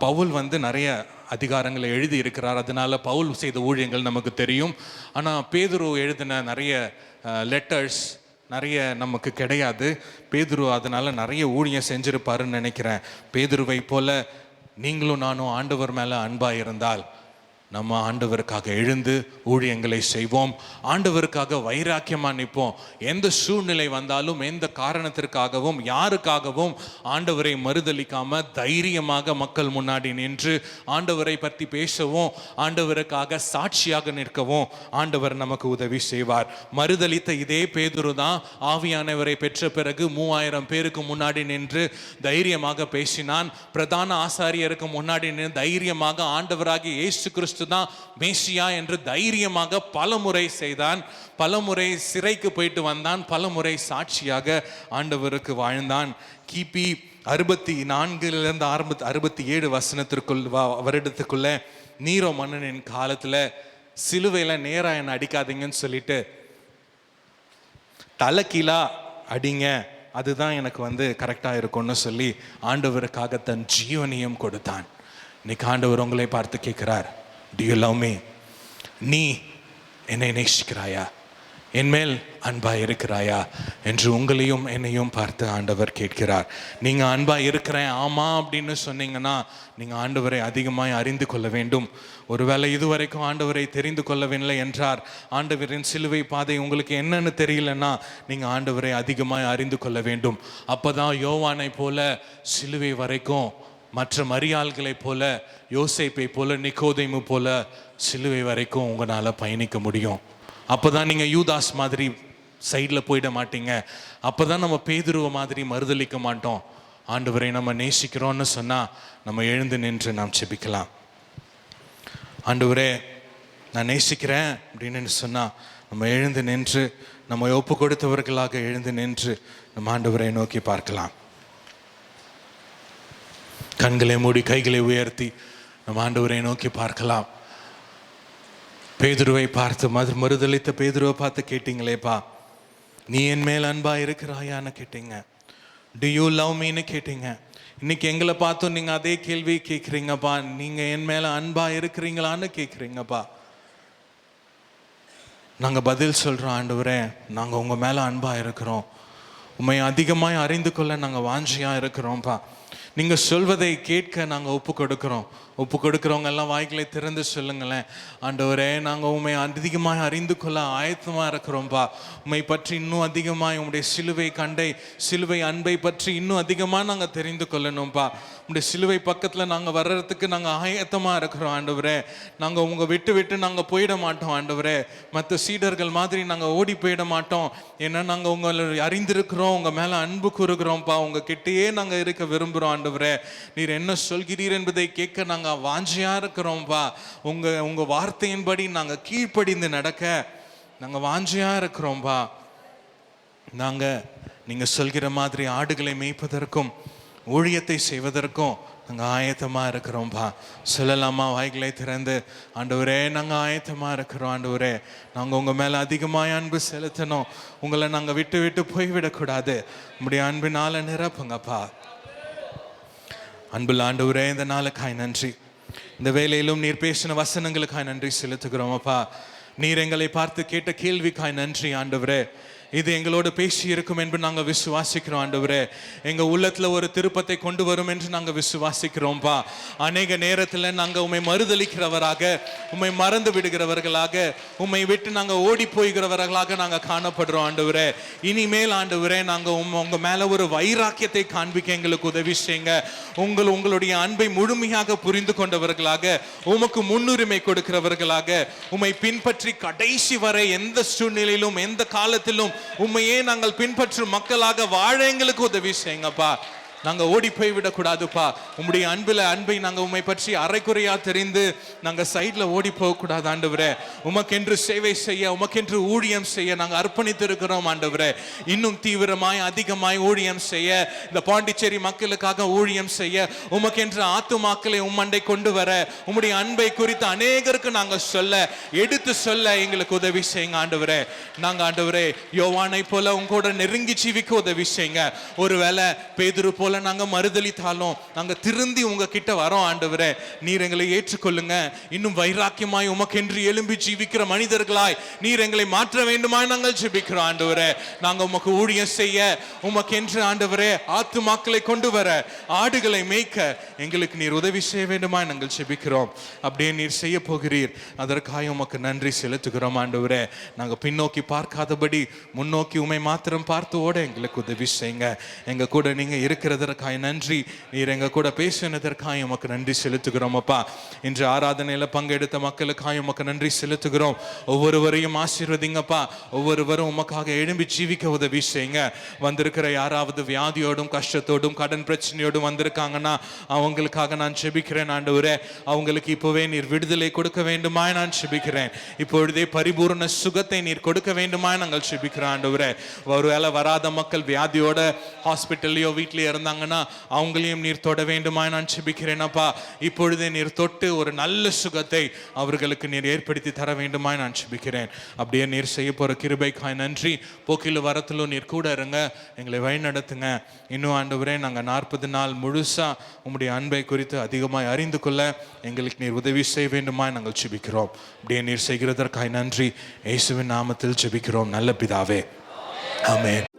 பவுல் நிறைய அதிகாரங்களை எழுதி இருக்கிறார். அதனால பவுல் செய்த ஊழியங்கள் நமக்கு தெரியும். ஆனால் பேதுரு எழுதின நிறைய லெட்டர்ஸ் நிறைய நமக்கு கிடையாது. பேதுரு அதனால நிறைய ஊழியம் செஞ்சிருப்பாருன்னு நினைக்கிறேன். பேதுருவை போல நீங்களும் நானும் ஆண்டவர் மேலே அன்பாக இருந்தால் நம்ம ஆண்டவருக்காக எழுந்து ஊழியங்களை செய்வோம். ஆண்டவருக்காக வைராக்கியமாக நிற்போம். எந்த சூழ்நிலை வந்தாலும், எந்த காரணத்திற்காகவும், யாருக்காகவும் ஆண்டவரை மறுதலிக்காம தைரியமாக மக்கள் முன்னாடி நின்று ஆண்டவரை பற்றி பேசவும், ஆண்டவருக்காக சாட்சியாக நிற்கவும் ஆண்டவர் நமக்கு உதவி செய்வார். மறுதலித்த இதே பேதுரு தான் ஆவியானவரை பெற்ற பிறகு 3000 பேருக்கு முன்னாடி நின்று தைரியமாக பேசினான். பிரதான ஆசாரியருக்கு முன்னாடி நின்று தைரியமாக ஆண்டவராகிய இயேசு கிறிஸ்து தான் மேசியா என்று தைரியமாக பலமுறை செய்தான். பலமுறை சிறைக்கு போயிட்டு வந்தான். பலமுறை சாட்சியாக ஆண்டவருக்கு வாழ்ந்தான். கிபி 64 67 வருடத்துக்குள்ள நீரோ மன்னனின் காலத்துல சிலுவையில நேரா என்ன அடிக்காதீங்கன்னு சொல்லிட்டு தலைக்கீழா அடிங்க, அதுதான் எனக்கு கரெக்டா இருக்கும்னு சொல்லி ஆண்டவருக்காக தன் ஜீவனையும் கொடுத்தான். இன்னைக்கு ஆண்டவர் உங்களை பார்த்து கேட்கிறார், do you love me? நீ என்னை நேசிக்கிறாயா? என்மேல் அன்பா இருக்கிறாயா என்று உங்களையும் என்னையும் பார்த்து ஆண்டவர் கேட்கிறார். நீங்க அன்பா இருக்கிறேன் ஆமா அப்படின்னு சொன்னீங்கன்னா, நீங்க ஆண்டவரை அதிகமாய் அறிந்து கொள்ள வேண்டும். ஒருவேளை இதுவரைக்கும் ஆண்டவரை தெரிந்து கொள்ளவில்லை என்றார், ஆண்டவரின் சிலுவை பாதை உங்களுக்கு என்னன்னு தெரியலன்னா, நீங்க ஆண்டவரை அதிகமாய் அறிந்து கொள்ள வேண்டும். அப்பதான் யோவானை போல சிலுவை வரைக்கும், மற்ற மரியாள்களை போல, யோசேப்பை போல, நிக்கோதேமு போல சிலுவை வரைக்கும் உங்களால் பயணிக்க முடியும். அப்போ தான் நீங்கள் யூதாஸ் மாதிரி சைடில் போயிட மாட்டீங்க. அப்போ தான் நம்ம பேதுருவ மாதிரி மறுதலிக்க மாட்டோம். ஆண்டவரை நம்ம நேசிக்கிறோன்னு சொன்னால் நம்ம எழுந்து நின்று நாம் செபிக்கலாம். ஆண்டவரே நான் நேசிக்கிறேன் அப்படின்னு சொன்னால் நம்ம எழுந்து நின்று, நம்ம ஒப்பு கொடுத்தவர்களாக எழுந்து நின்று நம்ம ஆண்டவரை நோக்கி பார்க்கலாம். கண்களை மூடி கைகளை உயர்த்தி நம்ம ஆண்டவரை நோக்கி பார்க்கலாம். பேதுருவை பார்த்து, மறுதலித்த பேதுருவை பார்த்து கேட்டீங்களேப்பா, நீ என் மேல் அன்பா இருக்கிறாயான்னு கேட்டீங்க. டு யூ லவ் மீன்னு கேட்டீங்க. இன்னைக்கு எங்களை பார்த்தும் நீங்க அதே கேள்வி கேட்குறீங்கப்பா. நீங்க என் மேல அன்பா இருக்கிறீங்களான்னு கேட்குறீங்கப்பா. நாங்கள் பதில் சொல்கிறோம், ஆண்டவரே நாங்கள் உங்கள் மேலே அன்பாக இருக்கிறோம், உண்மை அதிகமாக அறிந்து கொள்ள நாங்கள் வாஞ்சியாக இருக்கிறோம்ப்பா. நீங்க சொல்வதை கேட்க நாங்க ஒப்பு கொடுக்கிறோம். ஒப்பு கொடுக்கிறவங்க எல்லாம் வாய்களை திறந்து சொல்லுங்களேன். ஆண்டவரே, நாங்க உண்மை அதிகமாக அறிந்து கொள்ள ஆயத்தமா இருக்கிறோம்ப்பா. உண்மை பற்றி இன்னும் அதிகமாக உங்களுடைய சிலுவை கண்டை, சிலுவை அன்பை பற்றி இன்னும் அதிகமாக நாங்க தெரிந்து கொள்ளணும்ப்பா. உங்களுடைய சிலுவை பக்கத்துல நாங்க வர்றதுக்கு நாங்க ஆயத்தமா இருக்கிறோம் ஆண்டவரே. நாங்க உங்க விட்டு விட்டு நாங்க போயிட மாட்டோம் ஆண்டவரே. மற்ற சீடர்கள் மாதிரி நாங்க ஓடி போயிட மாட்டோம். ஏன்னா நாங்க உங்களை அறிந்திருக்கிறோம், உங்க மேல அன்பு கூறுகிறோம்ப்பா. உங்க கிட்டேயே நாங்க இருக்க விரும்புகிறோம் ஆண்டவரே. நீர் என்ன சொல்கிறீர் என்பதை கேட்க நாங்க வாஞ்சியா இருக்கிறோம்ப்பா. உங்க வார்த்தையின்படி நாங்க கீழ்ப்படிந்து நடக்க நாங்க வாஞ்சியா இருக்கிறோம்ப்பா. நாங்க நீங்க சொல்கிற மாதிரி ஆடுகளை மேய்ப்பதற்கும் ஊழியத்தை செய்வதற்கும் நாங்க ஆயத்தமா இருக்கிறோம்ப்பா. சொல்லலாமா வாய்களை திறந்து? ஆண்டவரே, நாங்க ஆயத்தமா இருக்கிறோம் ஆண்டவரே. நாங்க உங்க மேல அதிகமாக அன்பு செலுத்தணும். உங்களை நாங்க விட்டு விட்டு போய்விடக்கூடாது. உங்களுடைய அன்பினால நிரப்புங்கப்பா. அன்புள்ள ஆண்டவரே, இந்த நாளுக்காய் நன்றி. இந்த வேளையிலும் நீர் பேசின வசனங்களுக்காய் நன்றி செலுத்துகிறோம் அப்பா. நீர் எங்களை பார்த்து கேட்ட கேள்விக்காய் நன்றி ஆண்டவரே. இது எங்களோடு பேசி இருக்கும் என்று நாங்கள் விசுவாசிக்கிறோம் ஆண்டவரே. எங்கள் உள்ளத்தில் ஒரு திருப்பத்தை கொண்டு வரும் என்று நாங்கள் விசுவாசிக்கிறோம்ப்பா. அநேக நேரத்தில் நாங்கள் உம்மை மறுதளிக்கிறவராக, உம்மை மறந்து விடுகிறவர்களாக, உம்மை விட்டு நாங்கள் ஓடி போய்கிறவர்களாக நாங்கள் காணப்படுறோம் ஆண்டவரே. இனிமேல் ஆண்டவரே, நாங்கள் உங்கள் மேலே ஒரு வைராக்கியத்தை காண்பிக்க எங்களுக்கு உதவி செய்யுங்க. உங்களுடைய அன்பை முழுமையாக புரிந்து கொண்டவர்களாக, உமக்கு முன்னுரிமை கொடுக்கிறவர்களாக, உம்மை பின்பற்றி கடைசி வரை எந்த சூழ்நிலையிலும் எந்த காலத்திலும் உண்மையே நாங்கள் பின்பற்றும் மக்களாக வாழ எங்களுக்கு உதவி செய்யுங்கப்பா. நாங்கள் ஓடி போய் விடக்கூடாதுப்பா. உம்முடைய அன்பை நாங்கள் உண்மை பற்றி அரைக்குறையா தெரிந்து நாங்கள் சைட்ல ஓடி போகக்கூடாது ஆண்டவரே. உமக்கென்று சேவை செய்ய, உமக்கென்று ஊழியம் செய்ய நாங்கள் அர்ப்பணித்து இருக்கிறோம் ஆண்டவரே. இன்னும் தீவிரமாய் அதிகமாய் ஊழியம் செய்ய, இந்த பாண்டிச்சேரி மக்களுக்காக ஊழியம் செய்ய, உமக்கென்று ஆத்துமாக்களை உம்மண்டை கொண்டு வர, உம்முடைய அன்பை குறித்து அநேகருக்கு நாங்கள் சொல்ல, எடுத்து சொல்ல எங்களுக்கு உதவி செய்யுங்க ஆண்டவரே. நாங்கள் ஆண்டவரே யோவானை போல உங்களோட நெருங்கி ஜீவிக்க உதவி செய்யுங்க. ஒருவேளை பேதுரு போல நாங்க மறுதலித்தாலும் நாங்க திருந்தி உங்ககிட்ட வரோம் ஆண்டவரே. நீர் எங்களை ஏற்றுக்கொள்ளுங்க. இன்னும் வைராக்கியமாய் உமக்கென்று எழும்பி ஜீவிக்கிற மனிதர்களாய் நீர் எங்களை மாற்ற வேண்டுமாய் நாங்கள் ஜெபிக்கிறோம் ஆண்டவரே. நாங்க உமக்கு ஊழியம் செய்ய, உமக்கென்று ஆண்டவரே ஆத்துமாக்களை கொண்டு வர, ஆடுகளை மேய்க்க எங்களுக்கு நீர் உதவி செய்ய வேண்டுமாய் நாங்கள் ஜெபிக்கிறோம். அப்படியே நீர் செய்ய போகிறீர். அதற்காக உமக்கு நன்றி செலுத்துகிறோம் ஆண்டவரே. நாங்க பின்னோக்கி பார்க்காதபடி முன்னோக்கி உமை மாத்திரம் பார்த்து ஓட எங்களுக்கு உதவி செய்யுங்க. எங்க கூட நீங்க இருக்கிறதற்காக நன்றி. நீர் எங்க கூட பேசினதற்காக உமக்கு நன்றி செலுத்துகிறோம் அப்பா. இன்று ஆராதனையில பங்கெடுத்த மக்களுக்காக உமக்கு நன்றி செலுத்துகிறோம். ஒவ்வொருவரையும் ஆசீர்வதிங்கப்பா. ஒவ்வொருவரும் உமக்காக எழும்பி ஜீவிக்க உதவி செய்யுங்க. வந்திருக்கிற யாராவது வியாதியோடும் கஷ்டத்தோடும் கடன் பிரச்சனையோடும் வந்திருக்காங்கன்னா அவங்களுக்காக நான் ஜெபிக்கிறேன் ஆண்டவரே. அவங்களுக்கு இப்போவே நீர் விடுதலை கொடுக்க வேண்டுமாய் நான் ஜெபிக்கிறேன். இப்பொழுதே பரிபூர்ண சுகத்தை நீர் கொடுக்க வேண்டுமாய் நாங்கள் ஜெபிக்கிறோம் ஆண்டவரே. ஒருவேளை வராத மக்கள் வியாதியோட ஹாஸ்பிட்டல்லையோ வீட்டிலேயே இருந்தாங்கன்னா அவங்களையும் நீர் தொட வேண்டுமாய் நான் ஜெபிக்கிறேன் அப்பா. இப்பொழுதே நீர் தொட்டு ஒரு நல்ல சுகத்தை அவர்களுக்கு நீர் ஏற்படுத்தி தர வேண்டுமாய் நான் ஜெபிக்கிறேன். அப்படியே நீர் செய்ய போற கிருபைக்காய் நன்றி. போக்கிலும் வரத்திலும் நீர் கூட இருங்க, எங்களை வழி நடத்துங்க. இன்னும் ஆண்டவரே, நாங்கள் 40 நாள் முழுசா உம்முடைய அன்பை குறித்து அதிகமாய் அறிந்து கொள்ள எங்களுக்கு நீர் உதவி செய்ய வேண்டுமாய் நாங்கள் ஜெபிக்கிறோம். அப்படியே நீர் செய்கிறதற்காய் நன்றி. இயேசுவின் நாமத்தில் ஜெபிக்கிறோம் நல்ல பிதாவே, ஆமென்.